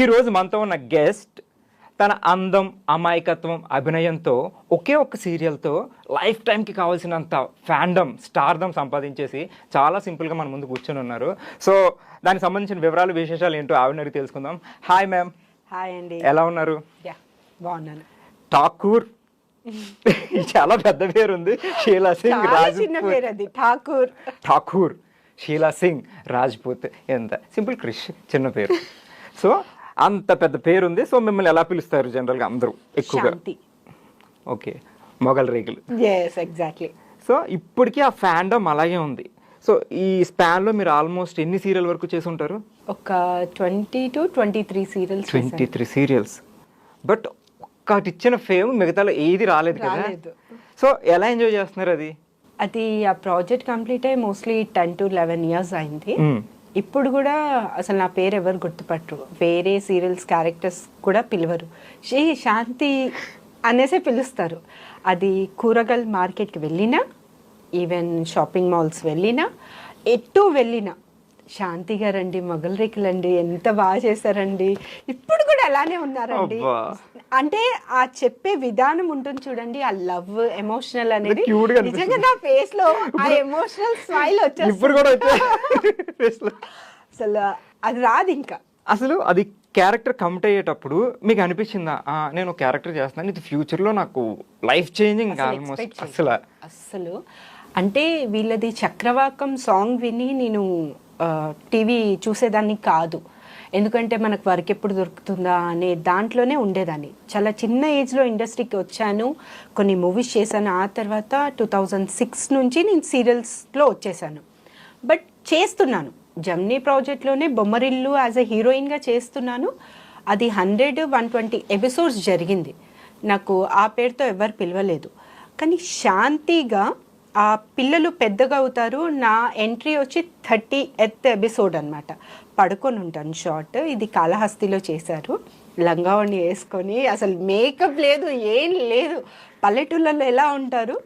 ఈరోజు మనతో ఉన్న గెస్ట్ తన అందం, అమాయకత్వం, అభినయంతో ఒకే ఒక్క సీరియల్తో లైఫ్ టైంకి కావాల్సినంత ఫ్యాండమ్, స్టార్డమ్ సంపాదించేసి చాలా సింపుల్గా మన ముందు కూర్చొని ఉన్నారు. సో దానికి సంబంధించిన వివరాలు, విశేషాలు ఏంటో ఆవిడని తెలుసుకుందాం. Hi ma'am. హాయ్ అండి. ఎలా ఉన్నారు? బాగున్నాను. ఠాకూర్ చాలా పెద్ద పేరు ఉంది. షీలా సింగ్ రాజ్పూత్. ఠాకూర్ షీలా సింగ్ రాజ్పూత్. ఎంత సింపుల్ క్రిష్, చిన్న పేరు. సో అంత పెద్ద పేరు ఉంది. సో మిమ్మల్ని ఎలా పిలుస్తారు జనరల్గా అందరూ ఎక్కువగా? ఓకే, మొగల్ రేకులు. ఎగ్జాక్ట్లీ. సో ఇప్పటికీ ఆ ఫ్యాండమ్ అలాగే ఉంది. సో ఈ స్పాన్లో మీరు ఆల్మోస్ట్ ఎన్ని సీరియల్ వరకు చేసి ఉంటారు? ఒక 20 to 23 సీరియల్స్. 23 సీరియల్స్. బట్ ఒక్కటి ఇచ్చిన ఫేమ్ మిగతాలో ఏది రాలేదు కదా. సో ఎలా ఎంజాయ్ చేస్తున్నారు అది? అది ఆ ప్రాజెక్ట్ కంప్లీట్ అయ్యి మోస్ట్లీ 10 to 11 years అయింది. ఇప్పుడు కూడా అసలు నా పేరు ఎవరు గుర్తుపట్టరు. వేరే సీరియల్స్ క్యారెక్టర్స్ కూడా పిలవరు. శాంతి అనేసే పిలుస్తారు. అది కూరగాయల మార్కెట్కి వెళ్ళినా, ఈవెన్ షాపింగ్ మాల్స్ వెళ్ళినా, ఎటు వెళ్ళినా శాంతి గారండి, మొగల్ రేకులండి, ఎంత బాగా చేశారండి. ఇప్పుడు కూడా అలానే ఉన్నారండి. అంటే ఆ చెప్పే విధానం ఉంటుంది చూడండి, ఆ లవ్, ఎమోషనల్ అనేది నిజంగా నా ఫేస్ లో ఆ ఎమోషనల్ స్మైల్ వచ్చేస్తుంది. అసలు అది రాదు ఇంకా. అసలు అది క్యారెక్టర్ కమిట్ అయ్యేటప్పుడు మీకు అనిపించిందా, నేను క్యారెక్టర్ చేస్తున్నాను, ఇది ఫ్యూచర్ లో నాకు లైఫ్ చేంజింగ్ ఆల్మోస్ట్? అసలు అంటే వీళ్ళది చక్రవాకం సాంగ్ విని నేను టీవీ చూసేదాన్ని కాదు. ఎందుకంటే మనకు వర్క్ ఎప్పుడు దొరుకుతుందా అనే దాంట్లోనే ఉండేదాన్ని. చాలా చిన్న ఏజ్లో ఇండస్ట్రీకి వచ్చాను, కొన్ని మూవీస్ చేశాను. ఆ తర్వాత 2006 నుంచి నేను సీరియల్స్లో వచ్చేసాను. బట్ చేస్తున్నాను, జమ్నీ ప్రాజెక్ట్లోనే బొమ్మరిల్లు యాజ్ ఎ హీరోయిన్గా చేస్తున్నాను. అది 100-120 ఎపిసోడ్స్ జరిగింది. నాకు ఆ పేరుతో ఎవరు పిలవలేదు. కానీ శాంతిగా ఆ పిల్లలు పెద్దగా అవుతారు. నా ఎంట్రీ వచ్చి 30th ఎపిసోడ్ అనమాట. పడుకొని ఉంటాను షార్ట్. ఇది కాళహస్తిలో చేశారు. లంగావణి వేసుకొని, అసలు మేకప్ లేదు, ఏం లేదు. పల్లెటూళ్ళలో ఎలా ఉంటారు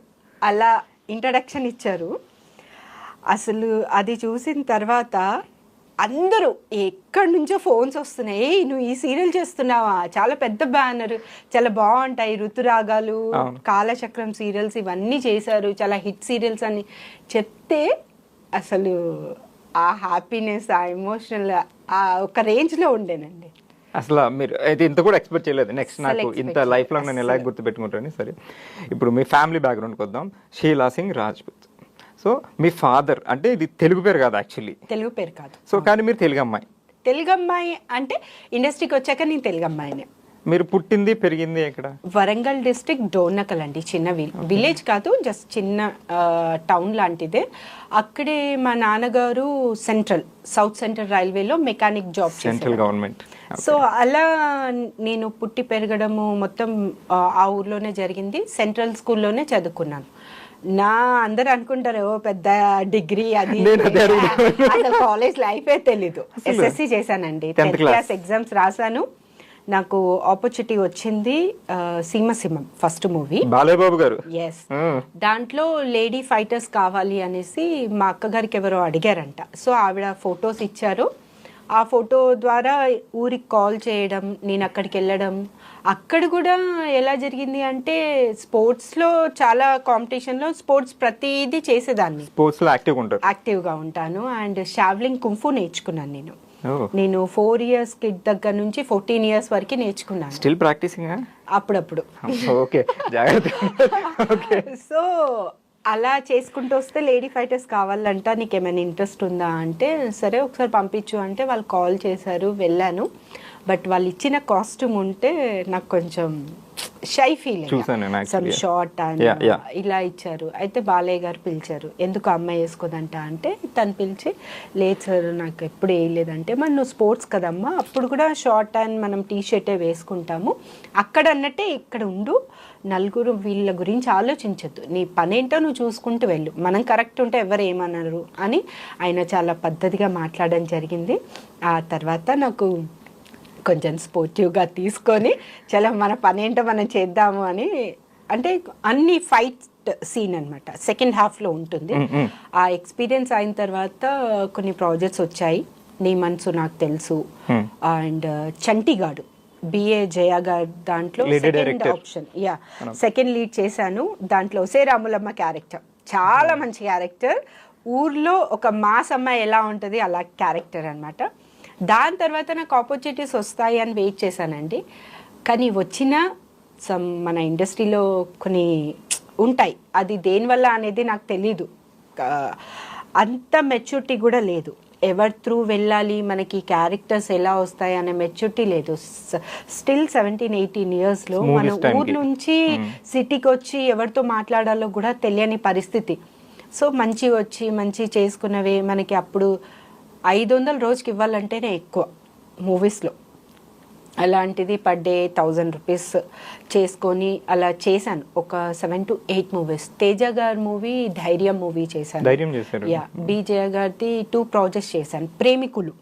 అలా ఇంట్రడక్షన్ ఇచ్చారు. అసలు అది చూసిన తర్వాత అందరూ ఎక్కడి నుంచో ఫోన్స్ వస్తున్నాయి, నువ్వు ఈ సీరియల్ చేస్తున్నావా, చాలా పెద్ద బ్యానర్, చాలా బాగుంటాయి, ఋతురాగాలు, కాలచక్రం సీరియల్స్ ఇవన్నీ చేశారు, చాలా హిట్ సీరియల్స్ అని చెప్తే అసలు ఆ హ్యాపీనెస్, ఆ ఎమోషనల్ ఆ ఒక రేంజ్లో ఉండేనండి. అసలు మీరు అయితే ఇంత కూడా ఎక్స్పెక్ట్ చేయలేదు. నెక్స్ట్ నాకు ఇంత లైఫ్ లాంగ్ నేను ఎలా గుర్తుపెట్టుకుంటాను. సరే, ఇప్పుడు మీ ఫ్యామిలీ బ్యాక్గ్రౌండ్కి వద్దాం. షీలా సింగ్ రాజ్పూత్. సో మీ ఫాదర్ అంటే ఇది తెలుగు పేరు కాదు, యాక్చువల్లీ తెలుగు పేరు కాదు. సో కానీ మీరు తెలుగు అమ్మాయి. తెలుగు అమ్మాయి అంటే ఇండస్ట్రీకి వచ్చాక నేను తెలుగు అమ్మాయినే. మీరు పుట్టింది పెరిగింది ఎక్కడ? వరంగల్ డిస్ట్రిక్ట్ డోర్నకల్ అండి. చిన్న విలేజ్ కాదు, జస్ట్ చిన్న టౌన్ లాంటిదే. అక్కడే మా నాన్నగారు సౌత్ సెంట్రల్ రైల్వేలో mechanic job, central government. So అలా నేను పుట్టి పెరగడము మొత్తం ఆ ఊర్లోనే జరిగింది. సెంట్రల్ స్కూల్లోనే చదువుకున్నాను. అందరు అనుకుంటారు పెద్ద డిగ్రీ అది, అసలు కాలేజ్ లైఫే తెలీదు. SSC చేశానండి, 10th క్లాస్ ఎగ్జామ్స్ రాశాను. నాకు ఆపర్చునిటీ వచ్చింది సీమసింహం ఫస్ట్ మూవీ, బాలయ్యబాబు గారు. ఎస్, దాంట్లో లేడీ ఫైటర్స్ కావాలి అనేసి మా అక్కగారికి ఎవరో అడిగారంట. సో ఆవిడ ఫొటోస్ ఇచ్చారు. ఆ ఫోటో ద్వారా ఊరికి కాల్ చేయడం, నేను అక్కడికి వెళ్ళడం. అక్కడ కూడా ఎలా జరిగింది అంటే స్పోర్ట్స్లో చాలా కాంపిటీషన్లో స్పోర్ట్స్ ప్రతిదీ చేసేదాన్ని. స్పోర్ట్స్లో యాక్టివ్గా ఉంటాను. అండ్ షావ్లింగ్ కుంఫు నేర్చుకున్నాను నేను 4 years కిడ్ దగ్గర నుంచి 14 years వరకు నేర్చుకున్నాను. స్టిల్ ప్రాక్టీసింగ్ అప్పుడప్పుడు. ఓకే, జాగ్రత్త. సో అలా చేసుకుంటూ వస్తే లేడీ ఫైటర్స్ కావాలంట, నీకు ఏమైనా ఇంట్రెస్ట్ ఉందా అంటే సరే ఒకసారి పంపించు అంటే వాళ్ళు కాల్ చేశారు, వెళ్ళాను. బట్ వాళ్ళు ఇచ్చిన కాస్ట్యూమ్ ఉంటే నాకు కొంచెం shy feel, some short and ఇలా ఇచ్చారు. అయితే బాలయ్య గారు పిలిచారు, ఎందుకు అమ్మాయి వేసుకోదంట అంటే తను పిలిచి, లేదు సార్ నాకు ఎప్పుడు వేయలేదంటే, మరి నువ్వు స్పోర్ట్స్ కదమ్మా, అప్పుడు కూడా షార్ట్ అండ్ మనం టీషర్టే వేసుకుంటాము, అక్కడ అన్నట్టే ఇక్కడ ఉండు, నలుగురు వీళ్ళ గురించి ఆలోచించద్దు, నీ పనేంటో నువ్వు చూసుకుంటూ వెళ్ళు, మనం కరెక్ట్ ఉంటే ఎవరు ఏమన్నారు అని ఆయన చాలా పద్ధతిగా మాట్లాడడం జరిగింది. ఆ తర్వాత నాకు కొంచెం స్పోర్టివ్గా తీసుకొని చాలా మన పనేంటో మనం చేద్దాము అని, అంటే అన్ని ఫైట్ సీన్ అనమాట సెకండ్ హాఫ్లో ఉంటుంది. ఆ ఎక్స్పీరియన్స్ అయిన తర్వాత కొన్ని ప్రాజెక్ట్స్ వచ్చాయి. నీ మనసు నాకు తెలుసు, అండ్ చంటిగాడు బిఏ జయ గారు దాంట్లో సెకండ్ ఆప్షన్, సెకండ్ లీడ్ చేశాను. దాంట్లో ఒసే రాములమ్మ క్యారెక్టర్ చాలా మంచి క్యారెక్టర్. ఊర్లో ఒక మాస్ అమ్మాయి ఎలా ఉంటుంది అలా క్యారెక్టర్ అనమాట. దాని తర్వాత నాకు ఆపర్చునిటీస్ వస్తాయి అని వెయిట్ చేశానండి. కానీ వచ్చిన మన ఇండస్ట్రీలో కొన్ని ఉంటాయి, అది దేనివల్ల అనేది నాకు తెలీదు. అంత మెచ్యూరిటీ కూడా లేదు. ఎవరి త్రూ వెళ్ళాలి, మనకి క్యారెక్టర్స్ ఎలా వస్తాయి అనే మెచ్యూరిటీ లేదు. స్టిల్ 17-18 ఇయర్స్లో మన ఊరు నుంచి సిటీకి వచ్చి ఎవరితో మాట్లాడాలో కూడా తెలియని పరిస్థితి. సో మంచి వచ్చి మంచి చేసుకున్నవే మనకి అప్పుడు 500 రోజుకి ఇవ్వాలంటేనే ఎక్కువ మూవీస్లో. అలాంటిది పర్ డే 1000 రూపీస్ చేసుకొని అలా చేశాను ఒక 7 to 8 మూవీస్. తేజ గారి మూవీ ధైర్యం మూవీ చేశాను. బీజయ గారిది 2 ప్రాజెక్ట్స్ చేశాను. ప్రేమికులు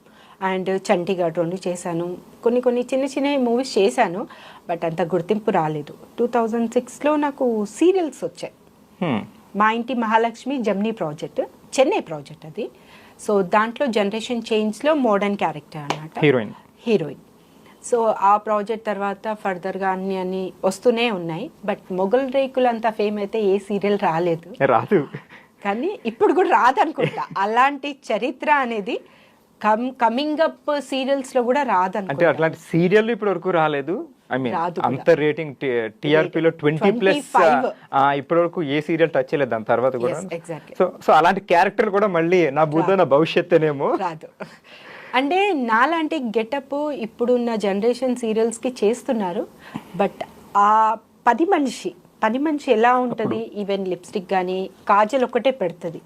అండ్ చంటిగాడు 2 చేశాను. కొన్ని చిన్న చిన్న మూవీస్ చేశాను, బట్ అంత గుర్తింపు రాలేదు. 2006లో నాకు సీరియల్స్ వచ్చాయి. మా ఇంటి Mahalakshmi Gemini project, Chennai project అది. సో దాంట్లో జనరేషన్ చేంజ్లో మోడర్న్ క్యారెక్టర్ అన్నమాట, హీరోయిన్. సో ఆ ప్రాజెక్ట్ తర్వాత ఫర్దర్గా అన్ని వస్తూనే ఉన్నాయి. బట్ మొగల్ రేకులు అంత ఫేమ్ అయితే ఏ సీరియల్ రాలేదు, కానీ ఇప్పుడు కూడా రాదనుకుంటా. అలాంటి చరిత్ర అనేది కమింగ్ అప్ సీరియల్స్ లో కూడా రాదనుకుంటా. అట్లాంటి సీరియల్ ఇప్పటి వరకు రాలేదు. ఐ మీన్ అంత రేటింగ్ టీఆర్పీలో 20+ ఇప్పటి వరకు ఏ సీరియల్ టచ్ చేయలేదు దాని తర్వాత కూడా. సో అలాంటి క్యారెక్టర్ కూడా మళ్ళీ నా బుద్ధ నా భవిష్యత్తేనేమో రాదు. అంటే నాలాంటి గెటప్ ఇప్పుడున్న జనరేషన్ సీరియల్స్కి చేస్తున్నారు, బట్ ఆ పని మనిషి ఎలా ఉంటుంది, ఈవెన్ లిప్స్టిక్ కానీ కాజల్ ఒక్కటే పెడుతుంది.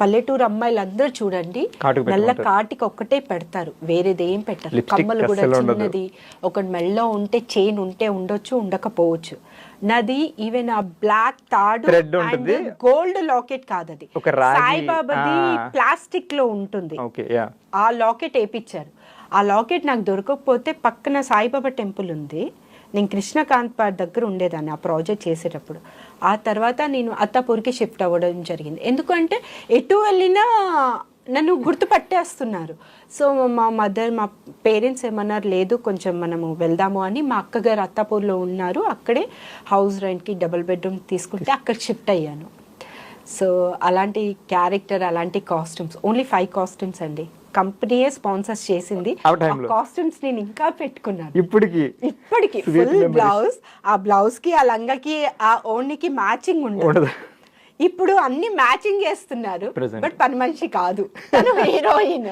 పల్లెటూరు అమ్మాయిలు అందరూ చూడండి నల్ల కాటికి ఒక్కటే పెడతారు, వేరేది ఏం పెట్టరు. కమ్మలు కూడా చిన్నది, ఒకటి మెళ్ళలో ఉంటే చైన్ ఉంటే ఉండొచ్చు, ఉండకపోవచ్చు. నాది ఈవెన్ ఆ బ్లాక్ తాడు గోల్డ్ లాకెట్ కాదు, అది సాయిబాబాది ప్లాస్టిక్ లో ఉంటుంది. ఆ లాకెట్ వేయించారు. ఆ లాకెట్ నాకు దొరకకపోతే పక్కన సాయిబాబా టెంపుల్ ఉంది, నేను కృష్ణకాంత్ పార్క్ దగ్గర ఉండేదాన్ని ఆ ప్రాజెక్ట్ చేసేటప్పుడు. ఆ తర్వాత నేను అత్తాపూర్కి షిఫ్ట్ అవ్వడం జరిగింది. ఎందుకంటే ఎటు వెళ్ళినా నన్ను గుర్తుపట్టేస్తున్నారు. సో మా పేరెంట్స్ ఏమన్నారు, లేదు కొంచెం మనము వెళ్దాము అని. మా అక్కగారు అత్తాపూర్లో ఉన్నారు, అక్కడే హౌస్ రెంట్కి డబుల్ బెడ్రూమ్ తీసుకుంటే అక్కడ షిఫ్ట్ అయ్యాను. సో అలాంటి క్యారెక్టర్, అలాంటి కాస్ట్యూమ్స్, ఓన్లీ 5 కాస్ట్యూమ్స్ అండి. కంపెనీయే స్పాన్సర్స్ చేసింది. కాస్ట్యూమ్స్ నేను ఇంకా పెట్టుకున్నాను ఇప్పటికి ఫుల్ బ్లౌజ్, ఆ బ్లౌజ్ కి ఆ లంగాకి ఆ ఓణికి మ్యాచింగ్ ఉండదు. ఇప్పుడు అన్ని మ్యాచింగ్ చేస్తున్నారు, బట్ పని మనిషి కాదు, తను హీరోయిన్.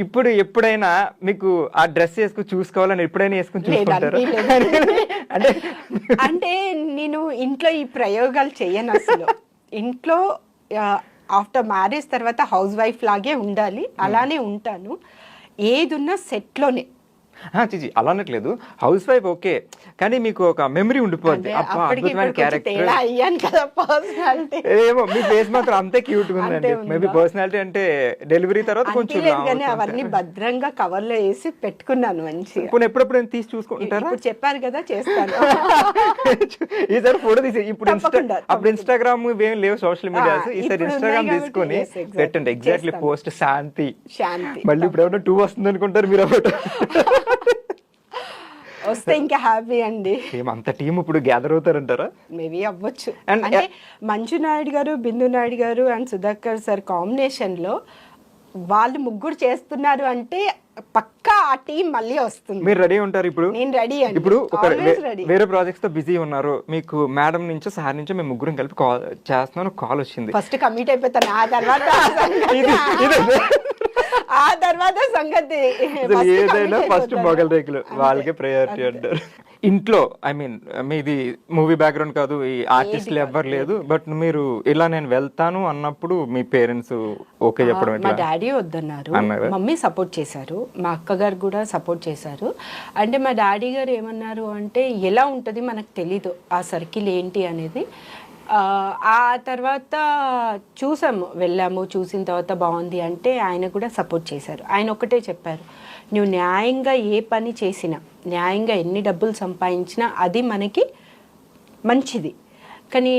ఇప్పుడు ఎప్పుడైనా మీకు ఆ డ్రెస్ వేసుకుని చూసుకోవాలని ఎప్పుడైనా వేసుకుని చూసుకుంటారా? అంటే నేను ఇంట్లో ఈ ప్రయోగాలు చెయ్యను అసలు. ఇంట్లో ఆఫ్టర్ మ్యారేజ్ తర్వాత హౌస్ వైఫ్ లాగే ఉండాలి, అలానే ఉంటాను. ఏదున్నా సెట్లోనే. అలానట్లేదు, హౌస్ వైఫ్ ఓకే, కానీ మీకు ఒక మెమరీ ఉండిపోద్ది. ఏమో మీ ఫేస్ మాత్రం అంతే క్యూట్ గా ఉందండి. మేబీ పర్సనాలిటీ అంటే డెలివరీ తర్వాత కొంచెం అవన్నీ భద్రంగా కవర్ లో వేసి పెట్టుకున్నాను మంచిగా. ఇప్పుడు ఎప్పుడప్పుడు తీసి చూసుకుంటారా? చెప్పారు కదా చేస్తాను. ఈసారి ఫోటో తీసి అప్పుడు ఇన్స్టాగ్రామ్ ఏం లేవు సోషల్ మీడియాస్, ఈసారి ఇన్స్టాగ్రామ్ తీసుకొని పెట్టండి. ఎగ్జాక్ట్లీ పోస్ట్ శాంతి. మళ్ళీ ఇప్పుడు ఏమన్నా 2 వస్తుంది అనుకుంటారు మీరు. వస్తే ఇంకా హ్యాపీ అండి. అంత టీం ఇప్పుడు గ్యాదర్ అవుతారంటారా? మేబీ అవ్వచ్చు. అంటే మంజు నాయుడు గారు, బిందు నాయుడు గారు అండ్ సుధాకర్ సార్ కాంబినేషన్ లో వాళ్ళు ముగ్గురు చేస్తున్నారు అంటే పక్కా ఆ టీం మళ్ళీ వస్తుంది. మీరు రెడీ ఉంటారు ఇప్పుడు? నేను రెడీ అండి. ఇప్పుడు వేరే ప్రాజెక్ట్స్ తో బిజీ ఉన్నారు, మీకు మేడం నుంచో సార్ నుంచో మేము ముగ్గురం కలిపి కాల్ చేస్తున్నాను, కాల్ వచ్చింది. ఫస్ట్ కమిట్ అయిపోతాను, ఆ తర్వాత సంగతి ఏదైనా ఫస్ట్ మొగల్ రేకులు వాళ్ళకే ప్రయారిటీ అంటారు. ఇంట్లో ఐ మీన్ మీది మూవీ బ్యాక్గ్రౌండ్ కాదు, ఈ ఆర్టిస్టులు ఎవ్వరు లేదు, బట్ మీరు ఇలా నేను వెళ్తాను అన్నప్పుడు మీ పేరెంట్స్ ఓకే చెప్పడం? మా డాడీ వద్దన్నారు, మమ్మీ సపోర్ట్ చేశారు, మా అక్కగారు కూడా సపోర్ట్ చేశారు. అంటే మా డాడీ గారు ఏమన్నారు అంటే, ఎలా ఉంటుంది మనకు తెలీదు ఆ సర్కిల్ ఏంటి అనేది. ఆ తర్వాత వెళ్ళాము, చూసిన తర్వాత బాగుంది అంటే ఆయన కూడా సపోర్ట్ చేశారు. ఆయన ఒకటే చెప్పారు, నువ్వు న్యాయంగా ఏ పని చేసినా, న్యాయంగా ఎన్ని డబ్బులు సంపాదించినా అది మనకి మంచిది. కానీ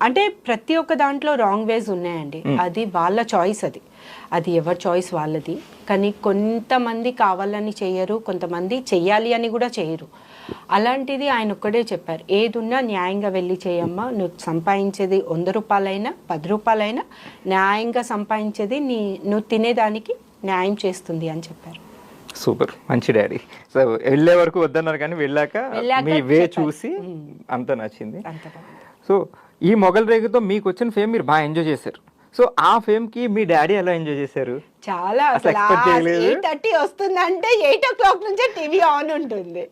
అంటే ప్రతి ఒక్క దాంట్లో రాంగ్ వేస్ ఉన్నాయండి, అది వాళ్ళ చాయిస్. అది అది ఎవరి చాయిస్ వాళ్ళది. కానీ కొంతమంది కావాలని చేయరు, కొంతమంది చెయ్యాలి అని కూడా చేయరు. అలాంటిది ఆయన ఒక్కడే చెప్పారు, ఏదున్నా న్యాయంగా వెళ్ళి చేయమ్మా, నువ్వు సంపాదించేది 100 రూపాయలైనా 10 రూపాయలైనా న్యాయంగా సంపాదించేది నువ్వు తినేదానికి న్యాయం చేస్తుంది అని చెప్పారు. సూపర్, మంచి డాడీ. సో వెళ్ళే వరకు వద్దన్నారు కానీ వెళ్ళాక మీ వే చూసి అంత నచ్చింది. సో ఈ మొగల్ రేగుతో మీకు వచ్చిన ఫేమ్ మీరు బాగా ఎంజాయ్ చేశారు. సో ఆ ఫేమ్ కి మీ డాడీ ఎలా ఎంజాయ్ చేశారు? చాలా, 8:30 వస్తుందంటే 8 o'clock నుంచే టీవీ ఆన్ ఉంటుంది.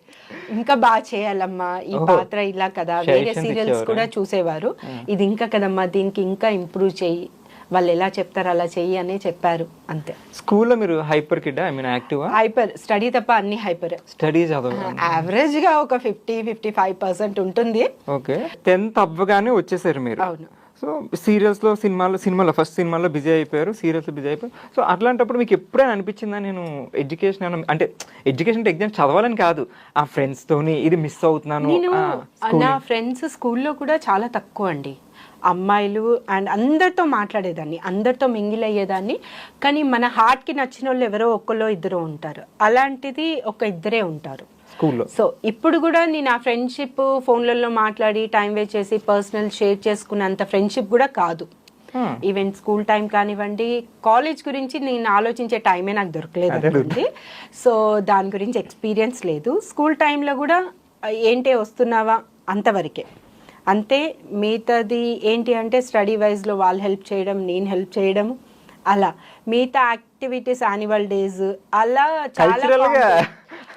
ఇంకా బాగా చేయాలమ్మా, ఈ పాత్ర ఇలా కదా, వేరే సీరియల్స్ కూడా చూసేవారు, ఇది ఇంకా కదమ్మా, దీనికి ఇంకా ఇంప్రూవ్ చెయ్యి, వాళ్ళు ఎలా చెప్తారు అలా చెయ్యి అని చెప్పారు. అంతే. స్కూల్లో మీరు hyper kid, I mean active? Hyper, study తప్ప అన్ని హైపర్. స్టడీ చదువు యావరేజ్ గా ఒక 50-55% ఉంటుంది. ఓకే. 10th అవ్వగానే వచ్చేసారు మీరు. అవును. సో సీరియల్స్లో సినిమాలో ఫస్ట్ సినిమాలో బిజీ అయిపోయారు, సీరియల్స్ బిజీ అయిపోయారు. సో అట్లాంటప్పుడు మీకు ఎప్పుడైనా అనిపించిందా నేను ఎడ్యుకేషన్ అంటే ఎగ్జామ్ చదవాలని కాదు, ఆ ఫ్రెండ్స్ తోని ఇది మిస్ అవుతున్నాను? నా ఫ్రెండ్స్ స్కూల్లో కూడా చాలా తక్కువ అండి, అమ్మాయిలు అండ్ అందరితో మాట్లాడేదాన్ని, అందరితో మింగిల్ అయ్యేదాన్ని. కానీ మన హార్ట్కి నచ్చిన వాళ్ళు ఎవరో ఒక్కలో ఇద్దరు ఉంటారు, అలాంటిది ఒక ఇద్దరే ఉంటారు స్కూల్లో. సో ఇప్పుడు కూడా నేను ఆ ఫ్రెండ్షిప్ ఫోన్లలో మాట్లాడి టైం వేస్ట్ చేసి పర్సనల్ షేర్ చేసుకున్నంత ఫ్రెండ్షిప్ కూడా కాదు. ఈవెన్ స్కూల్ టైం కానివ్వండి, కాలేజ్ గురించి నేను ఆలోచించే టైమే నాకు దొరకలేదు అనుకోండి. సో దాని గురించి ఎక్స్పీరియన్స్ లేదు. స్కూల్ టైంలో కూడా ఏంటి వస్తున్నావా అంతవరకే, అంతే. మిగతాది ఏంటి అంటే స్టడీ వైజ్లో వాళ్ళు హెల్ప్ చేయడం, నేను హెల్ప్ చేయడం, అలా మిగతా యాక్టివిటీస్, యాన్యువల్ డేస్ అలా చాలా.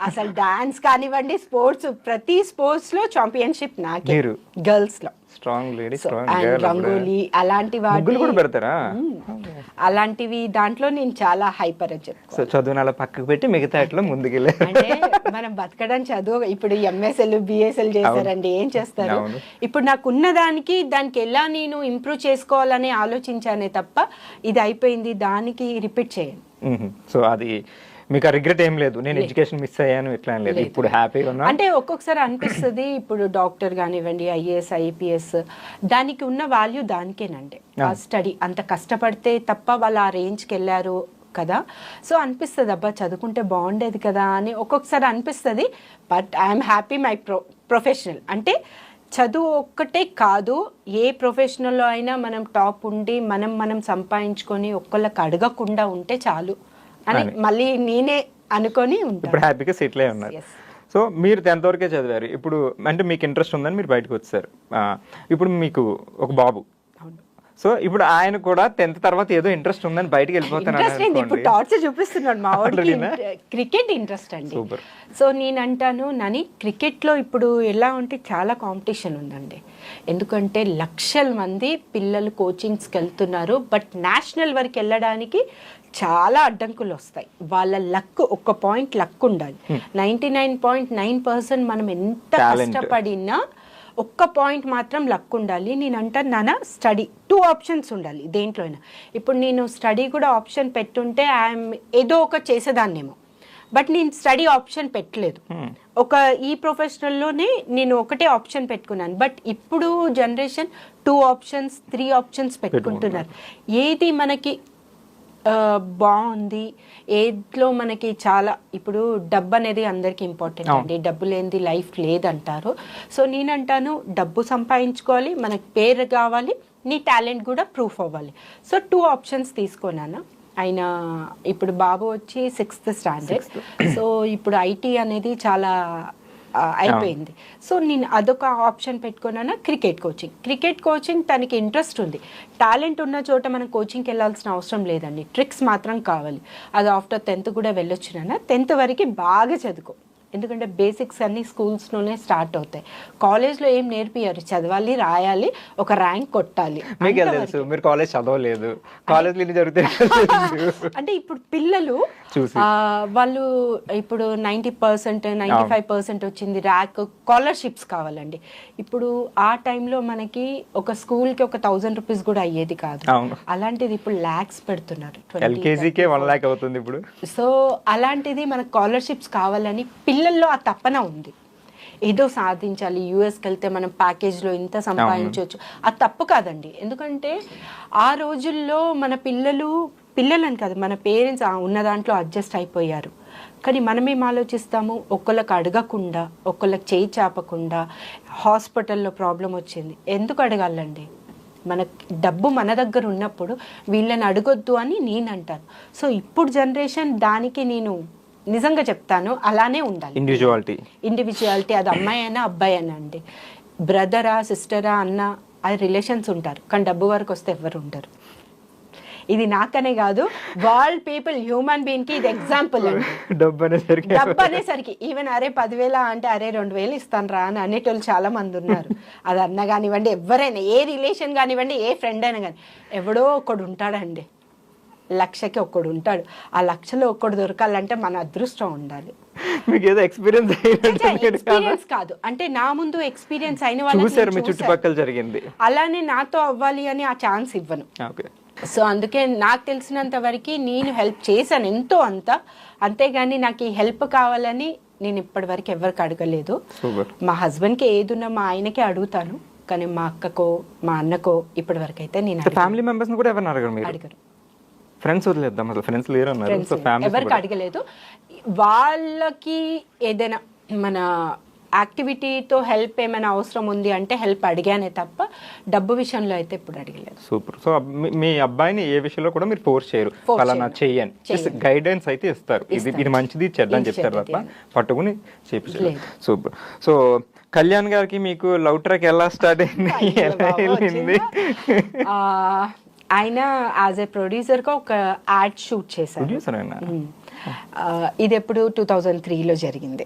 అసలు డాన్స్ కానివ్వండి, స్పోర్ట్స్, ప్రతి స్పోర్ట్స్ లో ఛాంపియన్షిప్ నాకే, గర్ల్స్ లో. స్ట్రాంగ్ లేడీ, రంగోలీ అలాంటి వాటి కూడా పెడతారా? అలాంటివి దాంట్లో నేను చాలా హైపర్ అని చెప్తాను. సో చదువుని అలా పక్కకు పెట్టి మిగతా ఇట్లా ముందుకెళ్ళి, అంటే మనం బతకడం చదువు. ఇప్పుడు ఎంఎస్ఎల్ బిఎస్ఎల్ చేశారండి, ఏం చేస్తారు? ఇప్పుడు నాకు ఉన్నదానికి దానికి ఎలా నేను ఇంప్రూవ్ చేసుకోవాలని ఆలోచించానే తప్ప ఇది అయిపోయింది దానికి రిపీట్ చేయను. సో అది మీకు రిగ్రెట్ ఏం లేదు, నేను ఎడ్యుకేషన్ మిస్ అయ్యాను ఇట్లా లేదు, ఇప్పుడు హ్యాపీగా ఉన్నా? అంటే ఒక్కొక్కసారి అనిపిస్తుంది, ఇప్పుడు డాక్టర్ కానివ్వండి, ఐఏఎస్ ఐపీఎస్, దానికి ఉన్న వాల్యూ దానికేనండి. ఆ స్టడీ అంత కష్టపడితే తప్ప వాళ్ళు ఆ రేంజ్కి వెళ్ళారు కదా. సో అనిపిస్తుంది, అబ్బా చదువుకుంటే బాగుండేది కదా అని ఒక్కొక్కసారి అనిపిస్తుంది. But I'm happy my professional. అంటే చదువు ఒక్కటే కాదు, ఏ ప్రొఫెషనల్లో అయినా మనం టాప్ ఉండి మనం సంపాదించుకొని ఒక్కళ్ళకి అడగకుండా ఉంటే చాలు అని మళ్ళీ నేనే అనుకొని ఇప్పుడు హ్యాపీగా సెటిల్ అయి ఉన్నారు. సో మీరు 10th వరకే చదివారు, ఇప్పుడు అంటే మీకు ఇంట్రెస్ట్ ఉందని మీరు బయటకు వచ్చారు. ఇప్పుడు మీకు ఒక బాబు. సో ఇప్పుడు ఆయన కూడా 10th తర్వాత ఏదో ఇంట్రెస్ట్ ఉందని బయటకు వెళ్ళిపోతాను. టార్చ్ చూపిస్తున్నాడు మా వాడికి, క్రికెట్ ఇంట్రెస్ట్ అండి. సో నేను అంటాను నాని, క్రికెట్లో ఇప్పుడు ఎలా ఉంటే చాలా కాంపిటీషన్ ఉందండి. ఎందుకంటే లక్షల మంది పిల్లలు కోచింగ్స్కి వెళ్తున్నారు, బట్ నేషనల్ వరకు వెళ్ళడానికి చాలా అడ్డంకులు వస్తాయి. వాళ్ళ లక్, ఒక్క పాయింట్ లక్ ఉండాలి. 99.9% మనం ఎంత కష్టపడినా ఒక్క పాయింట్ మాత్రం లక్ ఉండాలి. నేను అంటాను నాన్న, స్టడీ 2 ఆప్షన్స్ ఉండాలి దేంట్లో అయినా. ఇప్పుడు నేను స్టడీ కూడా ఆప్షన్ పెట్టుంటే ఐఎమ్ ఏదో ఒక చేసేదాన్నేమో, బట్ నేను స్టడీ ఆప్షన్ పెట్టలేదు. ఒక ఈ ప్రొఫెషనల్లోనే నేను ఒకటే ఆప్షన్ పెట్టుకున్నాను. బట్ ఇప్పుడు జనరేషన్ 2 ఆప్షన్స్ 3 ఆప్షన్స్ పెట్టుకుంటున్నారు. ఏది మనకి బాగుంది, ఏట్లో మనకి చాలా, ఇప్పుడు డబ్బు అనేది అందరికీ ఇంపార్టెంట్ అండి, డబ్బు లేనిది లైఫ్ లేదంటారు. సో నేనంటాను, డబ్బు సంపాదించుకోవాలి, మనకి పేరు కావాలి, నీ టాలెంట్ కూడా ప్రూఫ్ అవ్వాలి. సో 2 ఆప్షన్స్ తీసుకున్నాను. ఆయన ఇప్పుడు బాబు వచ్చి 6th స్టాండర్డ్. సో ఇప్పుడు ఐటీ అనేది చాలా అయిపోయింది. సో నేను అదొక ఆప్షన్ పెట్టుకున్నాను, క్రికెట్ కోచింగ్ తనకి ఇంట్రెస్ట్ ఉంది. టాలెంట్ ఉన్న చోట మనం కోచింగ్కి వెళ్ళాల్సిన అవసరం లేదండి, ట్రిక్స్ మాత్రం కావాలి. అది ఆఫ్టర్ 10th కూడా వెళ్ళొచ్చు నాన్న. 10th వరకు బాగా చదువుకో, ఎందుకంటే బేసిక్స్ అన్ని స్కూల్స్లోనే స్టార్ట్ అవుతాయి. కాలేజ్లో ఏం నేర్పియారు, చదవాలి, రాయాలి, ఒక ర్యాంక్ కొట్టాలి. మీరు కాలేజ్ చదవలేదు, కాలేజ్ అంటే ఇప్పుడు పిల్లలు వాళ్ళు ఇప్పుడు 90% 95% వచ్చింది, ర్యాంక్, స్కాలర్షిప్స్ కావాలండి. ఇప్పుడు ఆ టైంలో మనకి ఒక స్కూల్కి ఒక 1000 రూపీస్ కూడా అయ్యేది కాదు, అలాంటిది ఇప్పుడు లాక్స్ పెడుతున్నారు. సో అలాంటిది మనకు స్కాలర్షిప్స్ కావాలని పిల్లల్లో ఆ తపన ఉంది, ఏదో సాధించాలి, యూఎస్కి వెళ్తే మనం ప్యాకేజ్లో ఇంత సంపాదించవచ్చు. అది తప్పు కాదండి, ఎందుకంటే ఆ రోజుల్లో మన పిల్లలు పిల్లలని కాదు, మన పేరెంట్స్ ఉన్న దాంట్లో అడ్జస్ట్ అయిపోయారు. కానీ మనమేం ఆలోచిస్తాము, ఒకళ్ళకి అడగకుండా, ఒకళ్ళకి చేయి చాపకుండా, హాస్పిటల్లో ప్రాబ్లం వచ్చింది ఎందుకు అడగాలండి? మన డబ్బు మన దగ్గర ఉన్నప్పుడు వీళ్ళని అడగొద్దు అని నేను అంటాను. సో ఇప్పుడు జనరేషన్ దానికి నేను నిజంగా చెప్తాను, అలానే ఉండాలి. ఇండివిజువాలిటీ అది అమ్మాయి అయినా అబ్బాయి అయినా అండి. బ్రదరా సిస్టరా అన్న అది రిలేషన్స్ ఉంటారు, కానీ డబ్బు వరకు వస్తే ఎవరు ఉండరు. ఇది నాకనే కాదు, వరల్డ్ పీపుల్ హ్యూమన్ బీయింగ్ కి ఇది ఎగ్జాంపుల్ అండి. డబ్బు అనేసరికి ఈవెన్ అరే 10,000 అంటే అరే 2,000 ఇస్తాను రా అని అనేటోళ్ళు చాలా మంది ఉన్నారు. అది అన్న కానివ్వండి, ఎవరైనా, ఏ రిలేషన్ కానివ్వండి, ఏ ఫ్రెండ్ అయినా కానీ ఎవడో ఒకడు ఉంటాడండి, 1,00,000కి ఒక్కడు ఉంటాడు. ఆ 1,00,000లో ఒక్కడు దొరకాలంటే మన అదృష్టం ఉండాలి. మీకు ఏదో ఎక్స్పీరియన్స్ కాదు అంటే నా ముందు ఎక్స్పీరియన్స్ అయిన వాళ్ళు చుట్టుపక్కల జరిగింది, అలానే నాతో అవ్వాలి అని ఆ ఛాన్స్ ఇవ్వను. సో అందుకే నాకు తెలిసినంత వరకు నేను హెల్ప్ చేశాను ఎంతో అంత, అంతేగాని నాకు ఈ హెల్ప్ కావాలని నేను ఇప్పటి వరకు ఎవరికి అడగలేదు. మా హస్బెండ్కి ఏదున్నా మా ఆయనకే అడుగుతాను, కానీ మా అక్కకో మా అన్నకో ఇప్పటి వరకు అయితే నేను ఫ్యామిలీ మెంబర్స్ కూడా ఎవరిని అడగరు. ఫ్రెండ్స్ వదిలేద్దాం, అసలు ఫ్రెండ్స్ లేరు అన్నారు, ఎవరికి అడగలేదు. వాళ్ళకి ఏదైనా మన యాక్టివిటీతో హెల్ప్ ఏమైనా అవసరం ఉంది అంటే హెల్ప్ అడిగానే తప్ప డబ్బు విషయంలో అయితే ఇప్పుడు అడగలేదు. సూపర్. సో మీ అబ్బాయిని ఏ విషయంలో కూడా మీరు ఫోర్స్ చేయరు, అలా చెయ్యని, గైడెన్స్ అయితే ఇస్తారు, ఇది మంచిది చెడ్డని చెప్తారు తప్ప పట్టుకుని చేపించారు. సూపర్. సో కళ్యాణ్ గారికి మీకు లవ్ ట్రాక్ ఎలా స్టార్ట్ అయింది? ఆయన యాజ్ ఏ ప్రొడ్యూసర్గా ఒక యాడ్ షూట్ చేశారు. ఇది ఎప్పుడు 2003లో జరిగింది.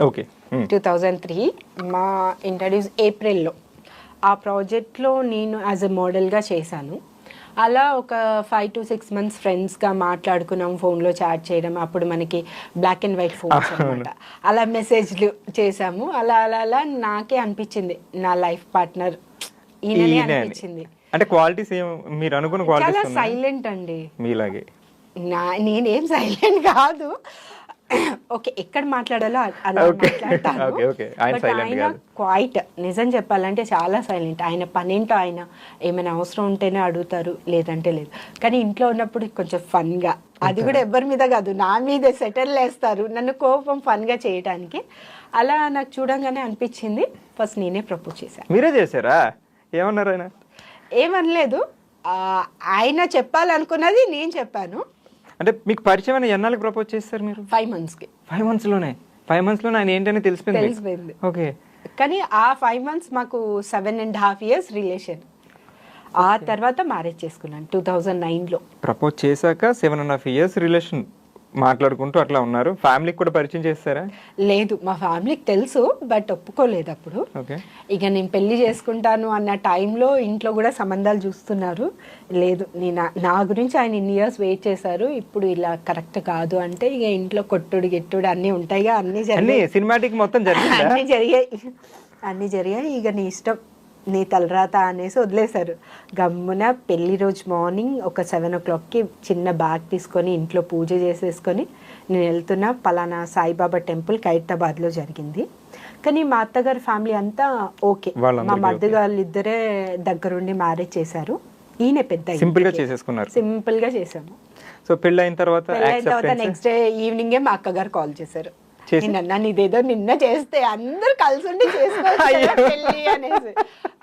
ఓకే, 2003 మా ఇంట్రడ్యూస్ ఏప్రిల్లో. ఆ ప్రాజెక్ట్లో నేను యాజ్ ఎ మోడల్గా చేశాను. అలా ఒక 5 to 6 months ఫ్రెండ్స్గా మాట్లాడుకున్నాం, ఫోన్లో చాట్ చేయడం. అప్పుడు మనకి బ్లాక్ అండ్ వైట్ ఫోన్స్ అనమాట. అలా మెసేజ్లు చేసాము. అలా అలా అలా నాకే అనిపించింది నా లైఫ్ పార్ట్నర్ ఈయననే అనిపించింది. అంటే క్వాలిటీస్ మీరు అనుకున్న క్వాలిటీస్? చాలా సైలెంట్ అండి మీలాగే. నేనేం సైలెంట్ కాదు, ఓకే ఎక్కడ మాట్లాడాలో అలా మాట్లాడతాను. ఆయన క్వైట్, నిజం చెప్పాలంటే చాలా సైలెంట్. ఆయన పనేంటో, ఆయన ఏమైనా అవసరం ఉంటేనే అడుగుతారు, లేదంటే లేదు. కానీ ఇంట్లో ఉన్నప్పుడు కొంచెం ఫన్గా, అది కూడా ఎవరి మీద కాదు నా మీద సెటిల్ వేస్తారు నన్ను కోపం ఫన్గా చేయడానికి. అలా నాకు చూడంగానే అనిపించింది, ఫస్ట్ నేనే ప్రపోజ్ చేశాను. మీరే చేశారా? ఏమన్నారు ఆయన? ఏమనలేదు, ఆయన చెప్పాలనుకున్నది నేను చెప్పాను. అంటే మీకు పరిచయం ఎన్నాళ్ళకి ప్రపోజ్ చేస్తారు మీరు? 5 monthsకి. 5 monthsలోనే? 5 monthsలోనే ఆయన ఏంటని తెలిసిపోయింది. ఓకే. కానీ ఆ 5 months మాకు 7.5 years రిలేషన్. ఆ తర్వాత మ్యారేజ్ చేసుకున్నాను 2009లో. ప్రపోజ్ చేశాక 7.5 years రిలేషన్ మాట్లాడుకుంటూ అట్లా ఉన్నారు. ఫ్యామిలీకి కూడా పరిచయం చేస్తారా? లేదు, మా ఫ్యామిలీకి తెలుసు, బట్ ఒప్పుకోలేదు అప్పుడు. ఇక నేను పెళ్లి చేసుకుంటాను అన్న టైంలో ఇంట్లో కూడా సంబంధాలు చూస్తున్నారు. లేదు, నా గురించి ఆయన ఇన్ని ఇయర్స్ వెయిట్ చేశారు, ఇప్పుడు ఇలా కరెక్ట్ కాదు అంటే ఇక ఇంట్లో కొట్టుడు గిట్టుడు అన్నీ ఉంటాయిగా, అన్నీ జరిగాయి. సినిమాటిక్ మొత్తం అన్నీ జరిగాయి. ఇక నీ ఇష్టం, నీ తలరాత అనేసి వదిలేశారు. గమ్మున పెళ్లి రోజు మార్నింగ్ ఒక 7 o'clockకి చిన్న బ్యాగ్ తీసుకొని ఇంట్లో పూజ చేసేసుకొని నేను వెళ్తున్నా, పలానా సాయిబాబా టెంపుల్ ఖైరతాబాద్లో జరిగింది. కానీ మా అత్తగారి ఫ్యామిలీ అంతా ఓకే, మా మరిది వాళ్ళు ఇద్దరే దగ్గరుండి మ్యారేజ్ చేశారు. ఈయన పెద్ద సింపుల్ గా చేసాము. సో పెళ్ళి అయిన తర్వాత నెక్స్ట్ డే ఈవినింగే మా అక్కగారు కాల్ చేశారు. ఇదేదో నిన్న చేస్తే అందరు కలిసి ఉండి చేసుకోవాలి అనేసి.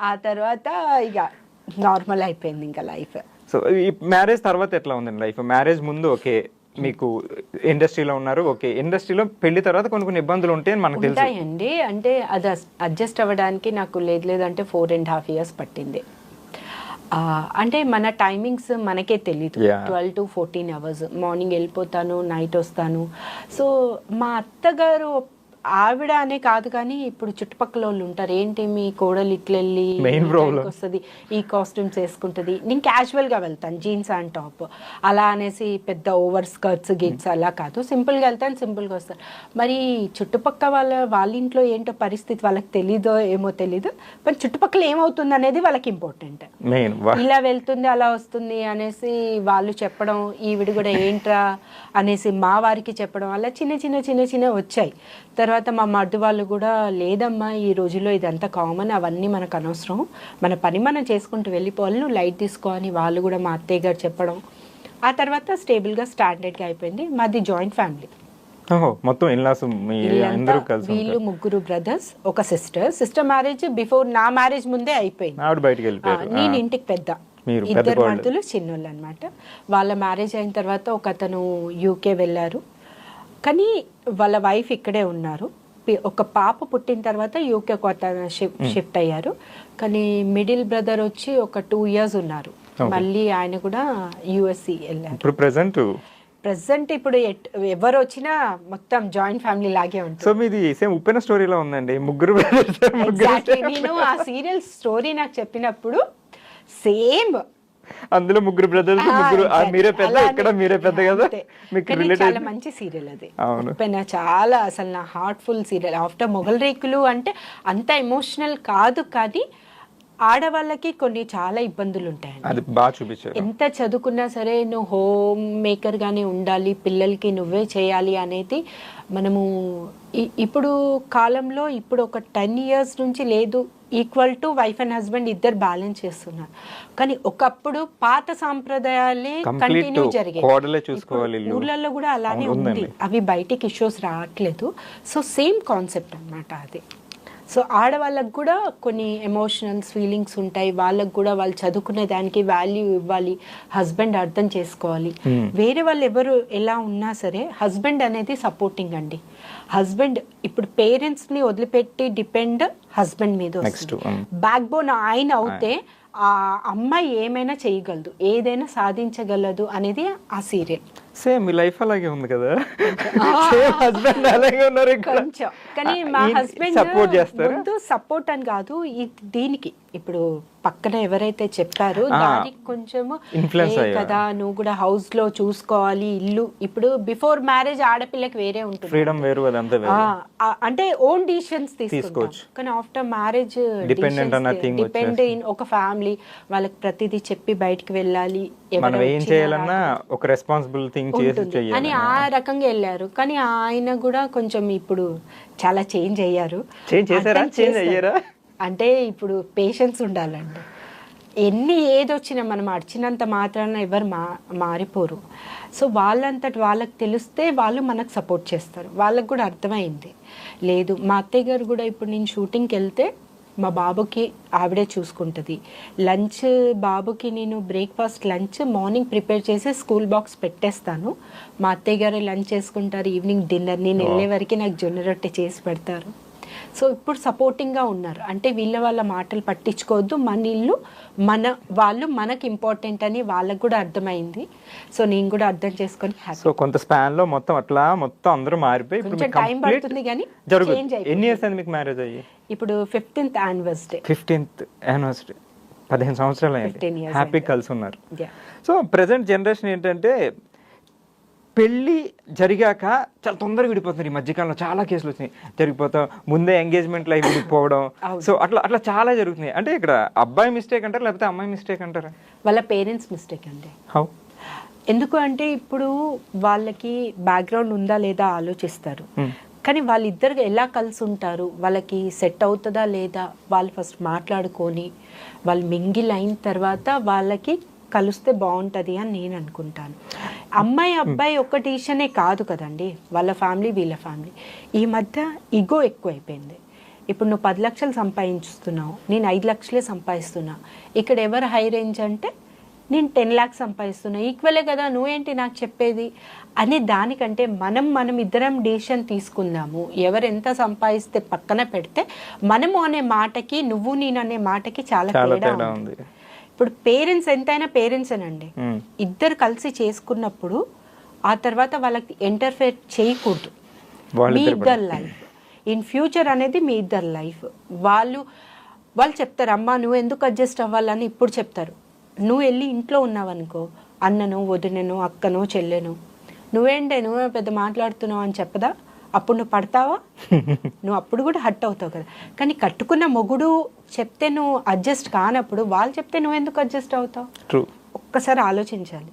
ఆ తర్వాత ఇక నార్మల్ అయిపోయింది ఇంకా లైఫ్. సో ఈ మ్యారేజ్ తర్వాత ఎట్లా ఉందండి లైఫ్? మ్యారేజ్ ముందు ఓకే, మీకు ఇండస్ట్రీలో ఉన్నారు, ఓకే, ఇండస్ట్రీలో పెళ్లి తర్వాత కొన్ని ఇబ్బందులు ఉంటాయని మనకు ఉంటాయండి. అంటే అది అడ్జస్ట్ అవ్వడానికి నాకు లేదంటే 4.5 years పట్టింది. అంటే మన టైమింగ్స్ మనకే తెలీదు. 12 to 14 hours, మార్నింగ్ వెళ్ళిపోతాను, నైట్ వస్తాను. సో మా అత్తగారు ఆవిడ అనే కాదు కానీ ఇప్పుడు చుట్టుపక్కల వాళ్ళు ఉంటారు, ఏంటి మీ కోడలు ఇట్లా వెళ్ళి వస్తుంది, ఈ కాస్ట్యూమ్స్ వేసుకుంటుంది, నేను క్యాజువల్గా వెళ్తాను, జీన్స్ అండ్ టాప్ అలా అనేసి పెద్ద ఓవర్ స్కర్ట్స్ గిట్స్ అలా కాదు, సింపుల్గా వెళ్తాను, సింపుల్గా వస్తాను. మరి చుట్టుపక్కల వాళ్ళ ఇంట్లో ఏంటో పరిస్థితి వాళ్ళకి తెలీదో ఏమో తెలీదు, మరి చుట్టుపక్కల ఏమవుతుంది అనేది వాళ్ళకి ఇంపార్టెంట్. ఇలా వెళ్తుంది అలా వస్తుంది అనేసి వాళ్ళు చెప్పడం, ఈవిడ కూడా ఏంట్రా అనేసి మా వారికి చెప్పడం, అలా చిన్న వచ్చాయి. తర్వాత మా మర్ది వాళ్ళు కూడా లేదమ్మా ఈ రోజుల్లో ఇదంతా కామన్, అవన్నీ మనకు అనవసరం, మన పని మనం చేసుకుంటూ వెళ్ళిపోవాలి, నువ్వు లైట్ తీసుకో అని వాళ్ళు కూడా మా అత్తయ్య గారు చెప్పడం, ఆ తర్వాత స్టేబుల్గా స్టాండర్డ్గా అయిపోయింది. మాది జాయింట్ ఫ్యామిలీ. ఓహో, మొత్తం ఇన్లాస్ మీ అందరూ కలిసి వీళ్ళు ముగ్గురు బ్రదర్స్, ఒక సిస్టర్ మ్యారేజ్ బిఫోర్ నా మ్యారేజ్ ముందే అయిపోయింది. ఆవిడ బయటికి వెళ్ళిపోయారు. నేను ఇంటికి పెద్ద, మీరు ఇద్దరు మరుదులు చిన్నోళ్ళు అనమాట. వాళ్ళ మ్యారేజ్ అయిన తర్వాత ఒక అతను యూకే వెళ్ళారు, కానీ వాళ్ళ వైఫ్ ఇక్కడే ఉన్నారు. ఒక పాప పుట్టిన తర్వాత యూకే కొత్త షిఫ్ట్ అయ్యారు. కానీ మిడిల్ బ్రదర్ వచ్చి ఒక 2 years ఉన్నారు. మళ్ళీ ఆయన కూడా యుఎస్సి వెళ్ళారు. ఇప్పుడు ప్రెసెంట్ ఇప్పుడు ఎవరు వచ్చినా మొత్తం జాయింట్ ఫ్యామిలీ లాగే ఉంటుంది. సో మీది సేమ్ ఉప్పెన స్టోరీలో ఉందండి, ముగ్గురు Exactly. నేను ఆ సీరియల్ స్టోరీ నాకు చెప్పినప్పుడు సేమ్ అందులో ముగ్గురు బ్రదర్స్, ముగ్గురు మీరే పెద్ద, ఇక్కడ మీరే పెద్ద కదా, మీకు రిలేటెడ్. చాలా మంచి సీరియల్ అది. ఉప్పెన చాలా అసలు నా హార్ట్ఫుల్ సీరియల్. ఆఫ్టర్ మొగల్ రేకులు అంటే అంత ఎమోషనల్ కాదు, కానీ ఆడవాళ్ళకి కొన్ని చాలా ఇబ్బందులు ఉంటాయండి. అది బాగా చూపించారు. ఎంత చదువుకున్నా సరే నువ్వు హోమ్ మేకర్ గానే ఉండాలి, పిల్లలకి నువ్వే చేయాలి అనేది మనము ఇప్పుడు కాలంలో ఇప్పుడు ఒక 10 years నుంచి లేదు, equal to wife and husband ఇద్దరు బ్యాలెన్స్ చేస్తున్నారు. కానీ ఒకప్పుడు పాత సాంప్రదాయాలే కంటిన్యూ జరిగాయి. ఊర్లలో కూడా అలానే ఉంది, అవి బయటికి ఇష్యూస్ రావట్లేదు. సో సేమ్ కాన్సెప్ట్ అన్నమాట అది. సో ఆడవాళ్ళకు కూడా కొన్ని ఎమోషనల్స్ ఫీలింగ్స్ ఉంటాయి, వాళ్ళకు కూడా వాళ్ళు చదువుకునే దానికి వాల్యూ ఇవ్వాలి, హస్బెండ్ అర్థం చేసుకోవాలి. వేరే వాళ్ళు ఎవరు ఎలా ఉన్నా సరే హస్బెండ్ అనేది సపోర్టింగ్ అండి. హస్బెండ్ ఇప్పుడు పేరెంట్స్ని వదిలిపెట్టి డిపెండ్ హస్బెండ్ మీద వస్తుంది. బ్యాక్ బోన్ ఆయన అవుతే ఆ అమ్మాయి ఏమైనా చేయగలదు, ఏదైనా సాధించగలదు అనేది ఆ సీరియల్. సేమ్ మీ లైఫ్ అలాగే ఉంది కదా, హస్బెండ్ అలాగే ఉన్నారు కొంచెం. కానీ మా హస్బెండ్ సపోర్ట్ చేస్తారు. ముందు సపోర్ట్ అని కాదు, దీనికి ఇప్పుడు పక్కన ఎవరైతే చెప్పారో దానికి కొంచెం కదా, నువ్వు కూడా హౌస్ లో చూసుకోవాలి, ఇల్లు. ఇప్పుడు బిఫోర్ మ్యారేజ్ ఆడపిల్లకి వేరే ఉంటుంది, ఫ్రీడమ్ వేరు, అంటే ఓన్ డిసిషన్స్ తీసుకోవచ్చు. కానీ ఆఫ్టర్ మ్యారేజ్ డిపెండ్ ఇన్ ఒక ఫ్యామిలీ, వాళ్ళకి ప్రతిదీ చెప్పి బయటికి వెళ్ళాలి, మనం ఏం చేయాలన్నా ఒక రెస్పాన్సిబుల్ థింగ్ అని ఆ రకంగా వెళ్ళారు. కానీ ఆయన కూడా కొంచెం ఇప్పుడు చాలా చేంజ్ అయ్యారు. అంటే ఇప్పుడు పేషెన్స్ ఉండాలండి. ఎన్ని ఏదొచ్చినా మనం అడిచినంత మాత్రాన ఎవరు మారిపోరు. సో వాళ్ళంతటి వాళ్ళకి తెలిస్తే వాళ్ళు మనకు సపోర్ట్ చేస్తారు. వాళ్ళకు కూడా అర్థమైంది. లేదు, మా అత్తయ్య గారు కూడా ఇప్పుడు నేను షూటింగ్కి వెళ్తే మా బాబుకి ఆవిడే చూసుకుంటుంది. లంచ్ బాబుకి నేను బ్రేక్ఫాస్ట్ లంచ్ మార్నింగ్ ప్రిపేర్ చేసి స్కూల్ బాక్స్ పెట్టేస్తాను. మా అత్తయ్య గారు లంచ్ చేసుకుంటారు, ఈవినింగ్ డిన్నర్ నేను వెళ్ళే వరకు నాకు జొన్న రొట్టె చేసి పెడతారు. సో ఇప్పుడు సపోర్టింగ్గా ఉన్నారు. అంటే వాళ్ళ మాటలు పట్టించుకోవద్దు, మన ఇల్లు మన వాళ్ళు మనకి ఇంపార్టెంట్ అని వాళ్ళకు కూడా అర్థమైంది. సో నేను కూడా అర్థం చేసుకొని సో కొంత స్పాన్ లో మొత్తం అందరూ మారిపోయి కొంచెం టైం పడుతుంది కానీ చేంజ్ అయిపోయింది. ఎన్ని ఇయర్స్ అయింది మీకు మ్యారేజ్ అయ్యి? ఇప్పుడు 15th anniversary. 15th anniversary 15 సంవత్సరాలు అయింది, హ్యాపీ కలిసి ఉన్నారు. సో ప్రెసెంట్ జనరేషన్ ఏంటంటే పెళ్ళి జరిగాక చాలా తొందరగా విడిపోతున్నారు. ఈ మధ్యకాలంలో చాలా కేసులు వచ్చినాయి, జరిగిపోతాం ముందే ఎంగేజ్మెంట్ లైఫ్ విడిపోవడం. సో అట్లా చాలా జరుగుతున్నాయి. అంటే ఇక్కడ అబ్బాయి మిస్టేక్ అంటారా లేకపోతే అమ్మాయి మిస్టేక్ అంటారా? వాళ్ళ పేరెంట్స్ మిస్టేక్ అండి. హౌ? ఎందుకు అంటే ఇప్పుడు వాళ్ళకి బ్యాక్గ్రౌండ్ ఉందా లేదా ఆలోచిస్తారు, కానీ వాళ్ళిద్దరు ఎలా కలిసి ఉంటారు, వాళ్ళకి సెట్ అవుతుందా లేదా, వాళ్ళు ఫస్ట్ మాట్లాడుకొని వాళ్ళు మింగిల్ అయిన తర్వాత వాళ్ళకి కలిస్తే బాగుంటుంది అని నేను అనుకుంటాను. అమ్మాయి అబ్బాయి ఒక్క డిసిషనే కాదు కదండి, వాళ్ళ ఫ్యామిలీ వీళ్ళ ఫ్యామిలీ. ఈ మధ్య ఈగో ఎక్కువైపోయింది. ఇప్పుడు నువ్వు 10 లక్షలు సంపాదించుతున్నావు, నేను 5 లక్షలే సంపాదిస్తున్నా. ఇక్కడ ఎవరు హై రేంజ్ అంటే నేను 10 lakhs సంపాదిస్తున్నా, ఈక్వలే కదా, నువ్వేంటి నాకు చెప్పేది అనే దానికంటే మనం ఇద్దరం డిసిషన్ తీసుకుందాము. ఎవరు ఎంత సంపాదిస్తే పక్కన పెడితే మనము అనే మాటకి నువ్వు నేను అనే మాటకి చాలా తేడా ఉంది. ఇప్పుడు పేరెంట్స్ ఎంతైనా పేరెంట్సేనండి. ఇద్దరు కలిసి చేసుకున్నప్పుడు ఆ తర్వాత వాళ్ళకి ఇంటర్ఫేర్ చేయకూడదు. మీ ఇద్దరు లైఫ్ ఇన్ ఫ్యూచర్ అనేది మీ ఇద్దరు లైఫ్. వాళ్ళు చెప్తారు, అమ్మా నువ్వు ఎందుకు అడ్జస్ట్ అవ్వాలని ఇప్పుడు చెప్తారు. నువ్వు వెళ్ళి ఇంట్లో ఉన్నావనుకో, అన్నను వదినను అక్కనో చెల్లెను, నువ్వే పెద్ద మాట్లాడుతున్నావు అని చెప్పదా, అప్పుడు నువ్వు పడతావా? నువ్వు అప్పుడు కూడా హర్ట్ అవుతావు కదా. కానీ కట్టుకున్న మొగుడు చెప్తే నువ్వు అడ్జస్ట్ కానప్పుడు వాళ్ళు చెప్తే నువ్వు ఎందుకు అడ్జస్ట్ అవుతావు? ఒక్కసారి ఆలోచించాలి.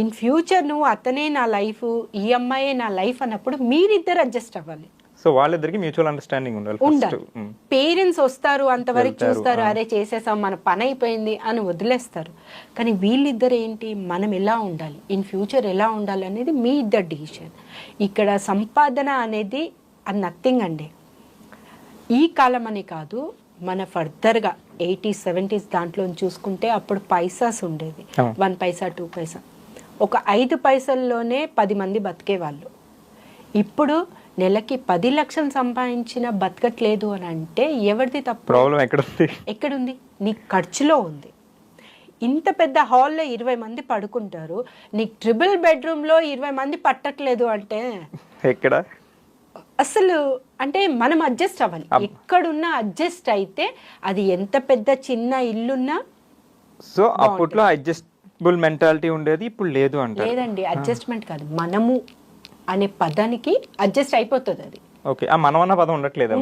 ఇన్ ఫ్యూచర్ నువ్వు అతనే నా లైఫ్, ఈ అమ్మాయే నా లైఫ్ అన్నప్పుడు మీరిద్దరు అడ్జస్ట్ అవ్వాలి. సో వాళ్ళిద్దరికి మ్యూచువల్ అండర్స్టాండింగ్ ఉండాలి ఉండాలి. ఫస్ట్. పేరెంట్స్ వస్తారు, అంతవరకు వెళ్తారు, చూస్తారు, అరే చేసేసాం మన పని అయిపోయింది అని వదిలేస్తారు. కానీ వీళ్ళిద్దరు ఏంటి, మనం ఎలా ఉండాలి, ఇన్ ఫ్యూచర్ ఎలా ఉండాలి అనేది మీ ఇద్దరు డిసిషన్. ఇక్కడ సంపాదన అనేది అది నథింగ్ అండి. ఈ కాలం అని కాదు, మన ఫర్దర్గా 80s 70s దాంట్లో చూసుకుంటే అప్పుడు పైసాస్ ఉండేది. 1 పైసా 2 పైసా, ఒక 5 పైసల్లోనే 10 మంది బతికేవాళ్ళు. ఇప్పుడు నెలకి 10 లక్షలు సంపాదించిన బతకట్లేదు అని అంటే ఎవరిది తప్పు? ప్రాబ్లం ఎక్కడుంది? నీ ఖర్చులో ఉంది. ఇంత పెద్ద హాల్లో 20 మంది పడుకుంటారు, నీకు ట్రిపుల్ బెడ్రూమ్లో 20 మంది పట్టట్లేదు అంటే ఎక్కడ అసలు అంటే మనం అడ్జస్ట్ అవ్వాలి. ఎక్కడున్నా అడ్జస్ట్ అయితే అది ఎంత పెద్ద చిన్న ఇల్లున్నా. సో అప్పట్లో అడ్జస్టబుల్ మెంటాలిటీ ఉండేది, ఇప్పుడు లేదు అంటే లేదండి. అడ్జస్ట్మెంట్ కాదు, మనము అనే పదానికి అడ్జస్ట్ అయిపోతుంది అది. ఓకే, ఆ మనం అన్న పదం ఉండట్లేదు,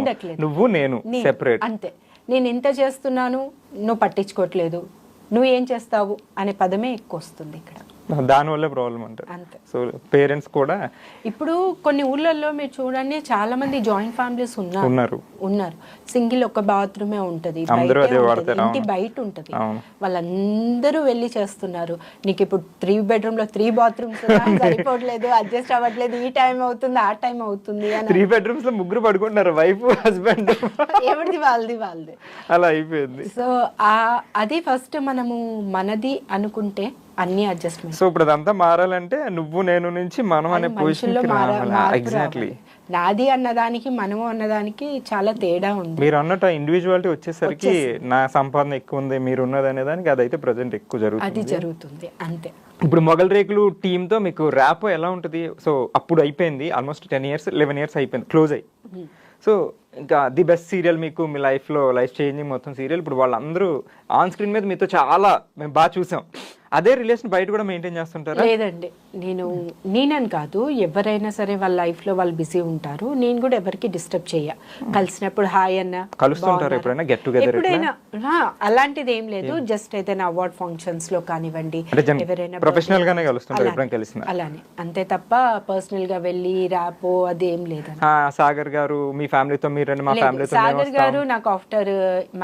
నువ్వు నేను సెపరేట్ అంతే. నేను ఎంత చేస్తున్నాను, నువ్వు పట్టించుకోవట్లేదు, నువ్వు ఏం చేస్తావు అనే పదమే ఎక్కువ వస్తుంది ఇక్కడ. దానివల్ల ప్రాబ్లం అంటారు. అంతే. సో పేరెంట్స్ కూడా ఇప్పుడు కొన్ని ఊళ్ళల్లో మీరు చూడండి, చాలా మంది జాయింట్ ఫ్యామిలీస్ ఉన్నారు. సింగిల్ ఒక బాత్రూమే ఉంటది, ఇంటి బయట ఉంటది, వాళ్ళందరూ వెళ్ళి చేస్తున్నారు. నీకు ఇప్పుడు 3 బెడ్రూమ్ లో 3 బాత్రూమ్స్ సరిపోవట్లేదు, అడ్జస్ట్ అవ్వట్లేదు, ఈ టైం అవుతుంది ఆ టైం అవుతుంది అని. 3 బెడ్రూమ్స్ లో 3 పడుకుంటున్నారు, వైఫ్ హస్బెండ్, ఎవరిది వాళ్ళది అలా అయిపోయింది. సో అది ఫస్ట్ మనము మనది అనుకుంటే అన్ని అడ్జస్ట్మెంట్. సో ఇప్పుడు అదంతా మారాలంటే నువ్వు నేను నుంచి మనం అనే పొజిషన్ ఎగ్జాక్ట్లీ. నాది అన్నదానికి మనము అన్నదానికి చాలా తేడా ఉంది. మీరు అన్నట్టు ఇండివిజువాలిటీ వచ్చేసరికి నా సంపాదన ఎక్కువ ఉంది, మీరు ఉన్నది అనే దానికి అదైతే ప్రజెంట్ ఎక్కువ జరుగుతుంది అంతే. ఇప్పుడు మొగల్ రేకులు టీమ్ తో మీకు ర్యాప్ ఎలా ఉంటుంది? సో అప్పుడు అయిపోయింది, ఆల్మోస్ట్ 10 years 11 years అయిపోయింది, క్లోజ్ అయ్యి. సో ఇంకా ది బెస్ట్ సీరియల్ మీకు మీ లైఫ్లో లైఫ్ చేంజింగ్ మొత్తం సీరియల్. ఇప్పుడు వాళ్ళందరూ ఆన్ స్క్రీన్ మీద మీతో చాలా మేము బాగా చూసాం. అదే రిలేషన్ బయట కూడా మెయింటైన్ చేస్తుంటారా? లేదండి, నేనని కాదు, ఎవరైనా సరే వాళ్ళ లైఫ్లో వాళ్ళు బిజీ ఉంటారు. నేను కూడా ఎవరికి డిస్టర్బ్ చేయ. కలిసినప్పుడు హాయ్ అన్న కలుస్తుంటారు, ఎప్పుడైనా గెట్ టుగెదర్ ఎప్పుడైనా అలాంటిది ఏం లేదు. జస్ట్ ఏదైనా అవార్డ్ ఫంక్షన్స్ లో కానివ్వండి, ఎవరైనా ప్రొఫెషనల్ గానే కలుస్తుంటారు ఎప్పుడైనా కలిసిన, అలానే అంతే తప్ప పర్సనల్ గా వెళ్ళి ర్యాపో అది ఏం లేదు. సాగర్ గారు మీ ఫ్యామిలీతో, మీరు మా ఫ్యామిలీతో. సాగర్ గారు నాకు ఆఫ్టర్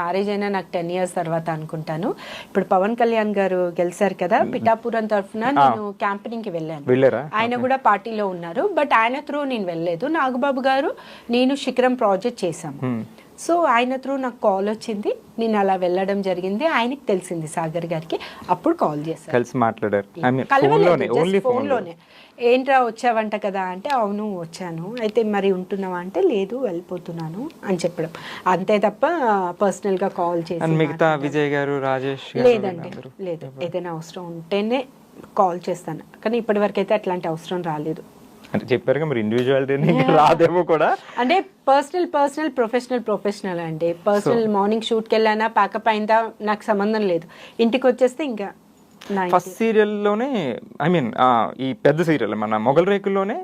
మ్యారేజ్ అయినా నాకు 10 years తర్వాత అనుకుంటాను. ఇప్పుడు పవన్ కళ్యాణ్ గారు గెలిచారు కదా పిఠాపురం తరఫున, నేను క్యాంపెయినింగ్ కి వెళ్ళాను. ఆయన కూడా పార్టీలో ఉన్నారు, బట్ ఆయన త్రూ నేను వెళ్ళలేదు. నాగబాబు గారు నేను శిఖరం ప్రాజెక్ట్ చేశాము. సో ఆయన త్రూ నాకు కాల్ వచ్చింది, నేను అలా వెళ్ళడం జరిగింది. ఆయనకి తెలిసింది సాగర్ గారికి, అప్పుడు కాల్ చేశారు, కలిసి మాట్లాడారు. ఫోన్లోనే. ఏంట్రా వచ్చావంట కదా అంటే, అవును వచ్చాను. అయితే మరి ఉంటున్నావా అంటే, లేదు వెళ్ళిపోతున్నాను అని చెప్పడం అంతే తప్ప పర్సనల్ గా కాల్ చేసి. మిగతా విజయ్ గారు, రాజేష్ లేదండి, లేదు. ఏదైనా అవసరం ఉంటేనే కాల్ చేస్తాను, కానీ ఇప్పటి వరకు అయితే అట్లాంటి అవసరం రాలేదు. అంటే చెప్పారు మరి ఇండివిజువాలిటీ రాదేమో కూడా. అంటే పర్సనల్ ప్రొఫెషనల్ అండి. పర్సనల్ మార్నింగ్ షూట్కి వెళ్ళానా ప్యాకప్ అయిందా నాకు సంబంధం లేదు. ఇంటికి వచ్చేస్తే ఇంకా ఫస్ట్ సీరియల్లోనే ఐ మీన్ ఈ పెద్ద సీరియల్ మన మొగల్ రేకుల్లోనే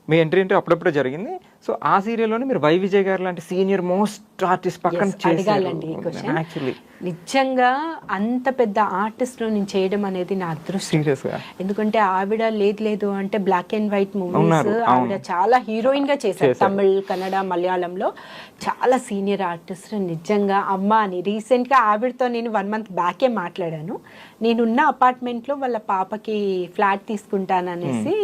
మీ ఎంట్రీ అంటే అప్పుడప్పుడే జరిగింది. సో ఆ సీరియల్లోనే మీరు వై విజయ్ గారు లాంటి సీనియర్ మోస్ట్ ఆర్టిస్ట్ పక్కన చేశారు. నిజంగా అంత పెద్ద ఆర్టిస్ట్ నేను చేయడం అనేది నా అదృష్టం. ఎందుకంటే ఆవిడ లేదు అంటే బ్లాక్ అండ్ వైట్ మూవీస్ ఆవిడ చాలా హీరోయిన్ గా చేశారు. తమిళ్, కన్నడ, మలయాళంలో చాలా సీనియర్ ఆర్టిస్ట్. నిజంగా అమ్మ అని రీసెంట్ గా ఆవిడతో నేను 1 month బ్యాకే మాట్లాడాను. నేనున్న అపార్ట్మెంట్ లో వాళ్ళ పాపకి ఫ్లాట్ తీసుకుంటాననేసి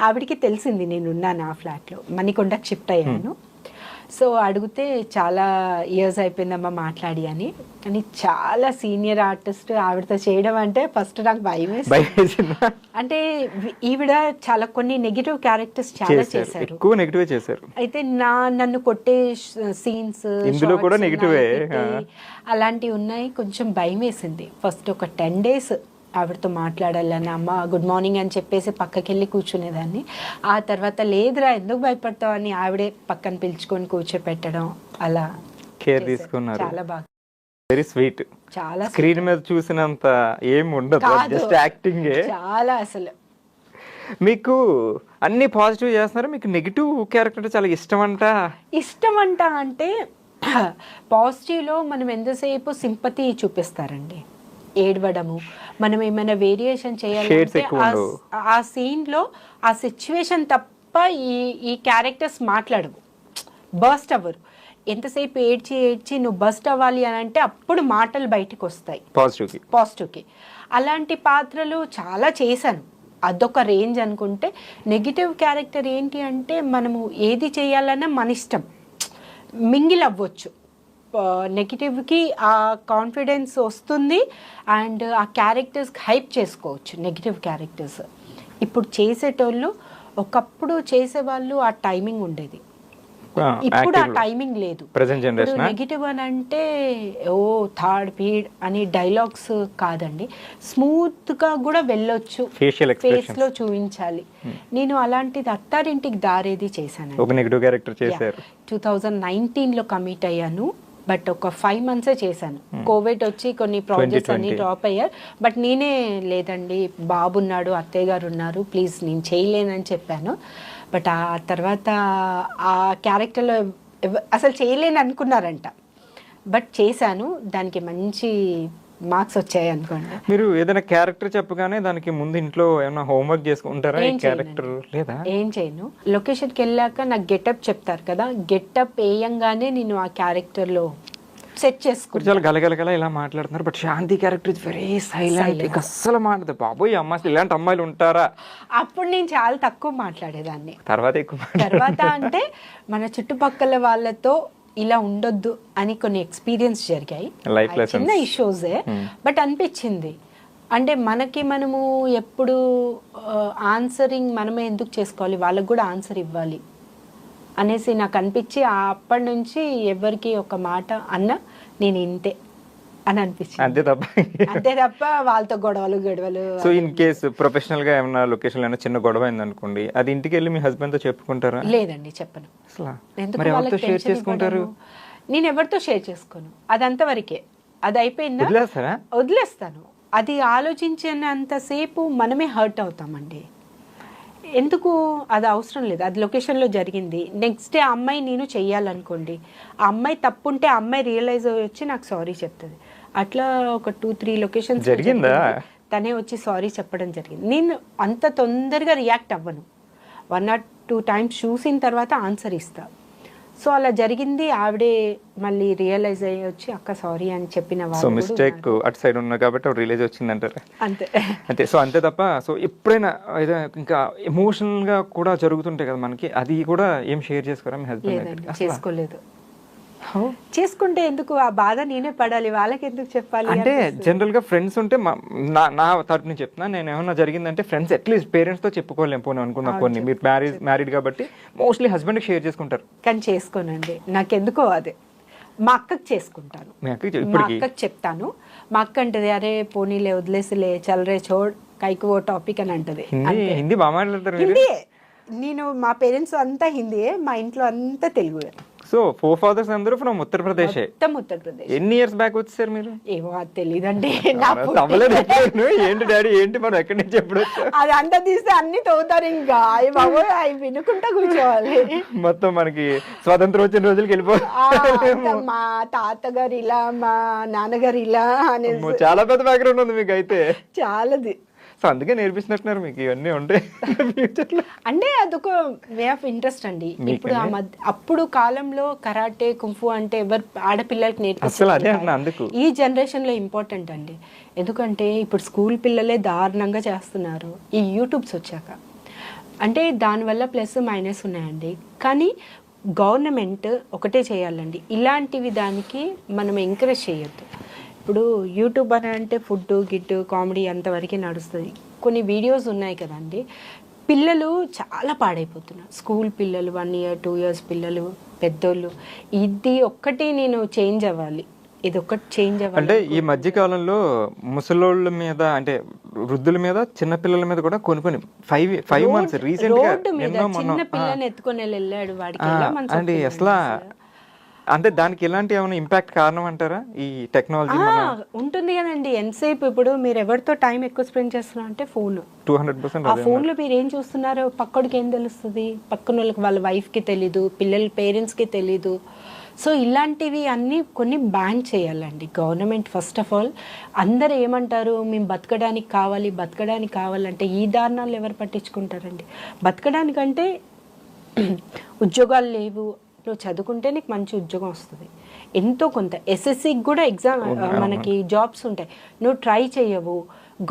ఆవిడకి తెలిసింది నేనున్నాను ఆ ఫ్లాట్ లో. మణికొండకి షిఫ్ట్ అయ్యాను. సో అడిగితే చాలా ఇయర్స్ అయిపోయిందమ్మా మాట్లాడి అని. కానీ చాలా సీనియర్ ఆర్టిస్ట్ ఆవిడతో చేయడం అంటే ఫస్ట్ నాకు భయం వేసింది. అంటే ఈవిడ చాలా కొన్ని నెగిటివ్ క్యారెక్టర్స్ చాలా చేశారు. అయితే నన్ను కొట్టే సీన్స్ కూడా నెగిటివే అలాంటివి ఉన్నాయి. కొంచెం భయం వేసింది ఫస్ట్. ఒక 10 days ఆవిడతో మాట్లాడాలని, అమ్మ గుడ్ మార్నింగ్ అని చెప్పేసి పక్కకి వెళ్ళి కూర్చునేదాన్ని. ఆ తర్వాత లేదురా ఎందుకు భయపడతావు అని ఆవిడే పక్కన పిలుచుకొని కూర్చోపెట్టడం, అలా కేర్ తీసుకున్నారు. చాలా బాగా, వెరీ స్వీట్. చాలా స్క్రీన్ మీద చూసినంత ఏం ఉండదు, జస్ట్ యాక్టింగ్. చాలా అసలు మీకు అన్ని పాజిటివ్ చేస్తున్నారు, మీకు నెగిటివ్ క్యారెక్టర్ చాలా ఇష్టం అంట అంటే పాజిటివ్లో మనం ఎంతసేపు సింపతి చూపిస్తారండి, ఏడవడము, మనం ఏమైనా వేరియేషన్ చేయాలంటే ఆ సీన్లో ఆ సిచ్యువేషన్ తప్ప ఈ క్యారెక్టర్స్ మాట్లాడవు. బర్స్ట్ అవ్వరు. ఎంతసేపు ఏడ్చి ఏడ్చి నువ్వు బర్స్ట్ అవ్వాలి అని అంటే అప్పుడు మాటలు బయటకు వస్తాయి పాజిటివ్కి. అలాంటి పాత్రలు చాలా చేశాను, అదొక రేంజ్ అనుకుంటే. నెగిటివ్ క్యారెక్టర్ ఏంటి అంటే మనము ఏది చేయాలన్నా మన ఇష్టం, మింగిల్ అవ్వచ్చు. నెగిటివ్కి ఆ కాన్ఫిడెన్స్ వస్తుంది అండ్ ఆ క్యారెక్టర్స్ హైప్ చేసుకోవచ్చు. నెగిటివ్ క్యారెక్టర్స్ ఇప్పుడు చేసేటోళ్ళు, ఒకప్పుడు చేసేవాళ్ళు ఆ టైమింగ్ ఉండేది, ఇప్పుడు ఆ టైమింగ్ లేదు. నెగిటివ్ అని అంటే ఓ థర్డ్ పీడ్ అని డైలాగ్స్ కాదండి, స్మూత్ గా కూడా వెళ్ళొచ్చు, ఫేస్ లో చూపించాలి. నేను అలాంటిది అత్తారింటికి దారేది చేశాను. 2019 లో కమిట్ అయ్యాను, బట్ ఒక 5 months చేశాను. కోవిడ్ వచ్చి కొన్ని ప్రాజెక్ట్స్ అన్ని డ్రాప్ అయ్యారు. బట్ నేనే లేదండి, బాబున్నాడు, అత్తయ్య గారు ఉన్నారు, ప్లీజ్ నేను చేయలేనని చెప్పాను. బట్ ఆ తర్వాత ఆ క్యారెక్టర్లో అసలు చేయలేని అనుకున్నారంట, బట్ చేశాను, దానికి మంచి మార్క్స్ వచ్చాయి అనుకోండి. మీరు ఏదైనా క్యారెక్టర్ చెప్పగానే దానికి ముందు ఇంట్లో ఏమైనా హోంవర్క్ చేసుకుంటారా? క్యారెక్టర్ లేదా? ఏం చేయను. లొకేషన్కి వెళ్ళాక నాకు గెటప్ చెప్తారు కదా, గెటప్ వేయంగానే నేను ఆ క్యారెక్టర్లో సెట్ చేసుకుంటాను. చాలా గలగలగల ఇలా మాట్లాడుతున్నారు, but Shanti character is very silent, అస్సలు మాట్లాడదు. బాబోయ్ అమ్మాయి ఇలాంటి అమ్మాయిలు ఉంటారా? అప్పుడు నేను చాలా తక్కువ మాట్లాడేదాన్ని. తర్వాత అంటే మన చుట్టుపక్కల వాళ్ళతో ఇలా ఉండొద్దు అని కొన్ని ఎక్స్పీరియన్స్ జరిగాయి, చిన్న ఇష్యూసే, బట్ అనిపించింది అంటే మనము ఎప్పుడు ఆన్సరింగ్ మనమే ఎందుకు చేసుకోవాలి, వాళ్ళకు కూడా ఆన్సర్ ఇవ్వాలి అనేసి నాకు అనిపించి అప్పటి నుంచి ఎవరికి ఒక మాట అన్న నేను ఇంతే అని అనిపించింది, అంతే తప్ప వాళ్ళతో గొడవలు. సో ఇన్ కేస్ ప్రొఫెషనల్ గా ఏమైనా లొకేషన్ లో చిన్న గొడవ అయింది అనుకోండి, అది ఇంటికి వెళ్ళి మీ హస్బెండ్ తో చెప్పుకుంటారా? లేదండి, చెప్పను. మరి ఎవరితో షేర్ చేసుకుంటారు? నేను ఎవరితో షేర్ చేసుకోను, అదంతవరకే. అది అయిపోయిందా వదిలేస్తాను. అది ఆలోచించినంతసేపు మనమే హర్ట్ అవుతామండి. ఎందుకు, అది అవసరం లేదు. అది లొకేషన్లో జరిగింది, నెక్స్ట్ డే అమ్మాయి నేను చెయ్యాలనుకోండి, ఆ అమ్మాయి తప్పుంటే ఆ అమ్మాయి రియలైజ్ అయ్యి వచ్చి నాకు సారీ చెప్తుంది. అట్లా ఒక 2-3 లొకేషన్స్ జరిగిందా, తనే వచ్చి సారీ చెప్పడం జరిగింది. నేను అంత తొందరగా రియాక్ట్ అవ్వను, 1 or 2 times చూసిన తర్వాత ఆన్సర్ ఇస్తా. సో అలా జరిగింది. ఆవిడే మళ్ళీ రియలైజ్ అయ్యి వచ్చి అక్క సారీ అని చెప్పిన వాళ్ళు. సో మిస్టేక్ అటు సైడ్ ఉన్నా కాబట్టి రియలైజ్ వచ్చింది అంటారు, అంతే. సో అంతే తప్ప. సో ఎప్పుడైనా ఇంకా ఎమోషనల్ గా కూడా జరుగుతుంటాయి కదా మనకి, అది కూడా ఏం షేర్ చేసుకోరా మీ హస్బెండ్? చేసుకోలేదు. చేసుకుంటే ఎందుకు ఆ బాధ నేనే పడాలి, వాళ్ళకి ఎందుకు చెప్పాలి? అంటే జనరల్ గా ఫ్రెండ్స్ ఉంటే నా తరపు నుంచి చెప్తున్నా, నేను ఏమన్నా జరిగిందంటే ఫ్రెండ్స్ అట్లీస్ట్ పేరెంట్స్ తో చెప్పుకోలేము పోనీ అనుకున్నా. కొన్ని మీరు మ్యారీడ్ కాబట్టి మోస్ట్లీ హస్బెండ్ షేర్ చేసుకుంటారు, కానీ చేసుకోనండి. నాకెందుకో అదే మా అక్కకి చేసుకుంటాను, మా అక్కకి చెప్తాను. మా అక్క అంటది అరే పోనీలే వదిలేసిలే చల్రే చోడ్ కైకు ఓ టాపిక్ అని అంటది. హిందీ బాగా మాట్లాడతారు? హిందీయే. నేను మా పేరెంట్స్ అంతా హిందీయే, మా ఇంట్లో అంతా తెలుగు. సో ఫోర్ ఫాదర్స్ అందరూ ఫ్రమ్ ఉత్తరప్రదేశ్. ఉత్తరప్రదేశ్. ఎన్ని ఇయర్స్ బ్యాక్ వచ్చారు మీరు? ఏమో అది తెలీదండి. ఏంటి డాడీ ఏంటి మనం ఎక్కడి నుంచి ఎప్పుడు అది అంట తీస్తే అన్ని తవ్వుతారు, ఇంకా బాబు అవి వినుకుంటా కూర్చోవాలి. మొత్తం మనకి స్వాతంత్రం వచ్చిన రోజులకి వెళ్ళిపోతాం. మా తాతగారు ఇలా, మా నాన్నగారు ఇలా అనేది చాలా పెద్ద బ్యాక్గ్రౌండ్ ఉంది మీకు అయితే. చాలాది. సో అందుకే నేర్పిస్తున్నట్టున్నారు మీకు ఇవన్నీ ఉంటాయి అంటే అదొక వే ఆఫ్ ఇంట్రెస్ట్ అండి. ఇప్పుడు అప్పుడు కాలంలో కరాటే కుంఫు అంటే ఎవరు ఆడపిల్లలకి నేర్పిస్తారు, ఈ జనరేషన్ లో ఇంపార్టెంట్ అండి. ఎందుకంటే ఇప్పుడు స్కూల్ పిల్లలే దారుణంగా చేస్తున్నారు ఈ యూట్యూబ్స్ వచ్చాక. అంటే దానివల్ల ప్లస్ మైనస్ ఉన్నాయండి, కానీ గవర్నమెంట్ ఒకటే చేయాలండి, ఇలాంటివి దానికి మనం ఎంకరేజ్ చేయొద్దు. ఇప్పుడు యూట్యూబ్ అని అంటే ఫుడ్ గిడ్డు కామెడీ అంతవరకు నడుస్తుంది. కొన్ని వీడియోస్ ఉన్నాయి కదండి, పిల్లలు చాలా పాడైపోతున్నారు. స్కూల్ పిల్లలు, 1 year 2 years పిల్లలు, పెద్దోళ్ళు. ఇది ఒక్కటి నేను చేంజ్ అవ్వాలి, ఇది ఒక్కటి చేంజ్ అవ్వాలి. అంటే ఈ మధ్య కాలంలో ముసలోళ్ళ మీద అంటే వృద్ధుల మీద చిన్న పిల్లల మీద కూడా కొన్ని 5 months రీసెంట్ గా చిన్న పిల్లని ఎత్తుకొని వెళ్ళాడు వాడికి. అండి అసలు అంటే దానికి ఎలాంటి ఏమైనా ఇంపాక్ట్ కారణం అంటారా ఈ టెక్నాలజీ? ఉంటుంది కదండి. ఎంతసేపు ఇప్పుడు మీరు ఎవరితో టైం ఎక్కువ స్పెండ్ చేస్తున్నారు అంటే ఫోన్. 200%. ఆ ఫోన్లో మీరు ఏం చూస్తున్నారో పక్కడికి ఏం తెలుస్తుంది? పక్కన వాళ్ళకి, వాళ్ళ వైఫ్కి తెలీదు, పిల్లల పేరెంట్స్కి తెలీదు. సో ఇలాంటివి అన్నీ కొన్ని బ్యాన్ చేయాలండి గవర్నమెంట్. ఫస్ట్ ఆఫ్ ఆల్ అందరు ఏమంటారు, మేము బతకడానికి కావాలంటే ఈ దారుణాలు ఎవరు పట్టించుకుంటారండి? బతకడానికంటే ఉద్యోగాలు లేవు, నువ్వు చదువుకుంటే నీకు మంచి ఉద్యోగం వస్తుంది, ఎంతో కొంత ఎస్ఎస్సికి కూడా ఎగ్జామ్ మనకి జాబ్స్ ఉంటాయి, నువ్వు ట్రై చేయవు.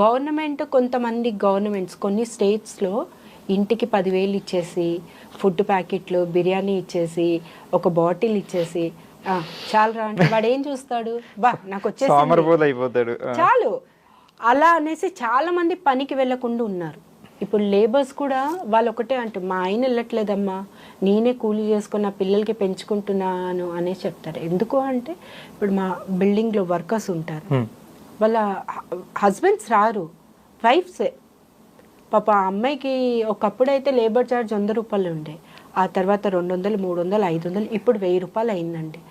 గవర్నమెంట్ కొంతమంది గవర్నమెంట్స్ కొన్ని స్టేట్స్లో ఇంటికి 10,000 ఇచ్చేసి ఫుడ్ ప్యాకెట్లు బిర్యానీ ఇచ్చేసి ఒక బాటిల్ ఇచ్చేసి చాలరా అంటే వాడు ఏం చూస్తాడు, బా నాకు అయిపోతాడు చాలు అలా అనేసి చాలా మంది పనికి వెళ్ళకుండా ఉన్నారు. ఇప్పుడు లేబర్స్ కూడా వాళ్ళు ఒకటే అంటే మా ఆయన వెళ్ళట్లేదమ్మా, నేనే కూలీ చేసుకుని నా పిల్లలకి పెంచుకుంటున్నాను అనేసి చెప్తారు. ఎందుకు అంటే ఇప్పుడు మా బిల్డింగ్లో వర్కర్స్ ఉంటారు, వాళ్ళ హస్బెండ్స్ రారు, వైఫ్సే. పాప ఆ అమ్మాయికి ఒకప్పుడు అయితే లేబర్ ఛార్జ్ 100 రూపాయలు ఉండే, ఆ తర్వాత 200, 300, 500, ఇప్పుడు 1000 రూపాయలు అయిందండి.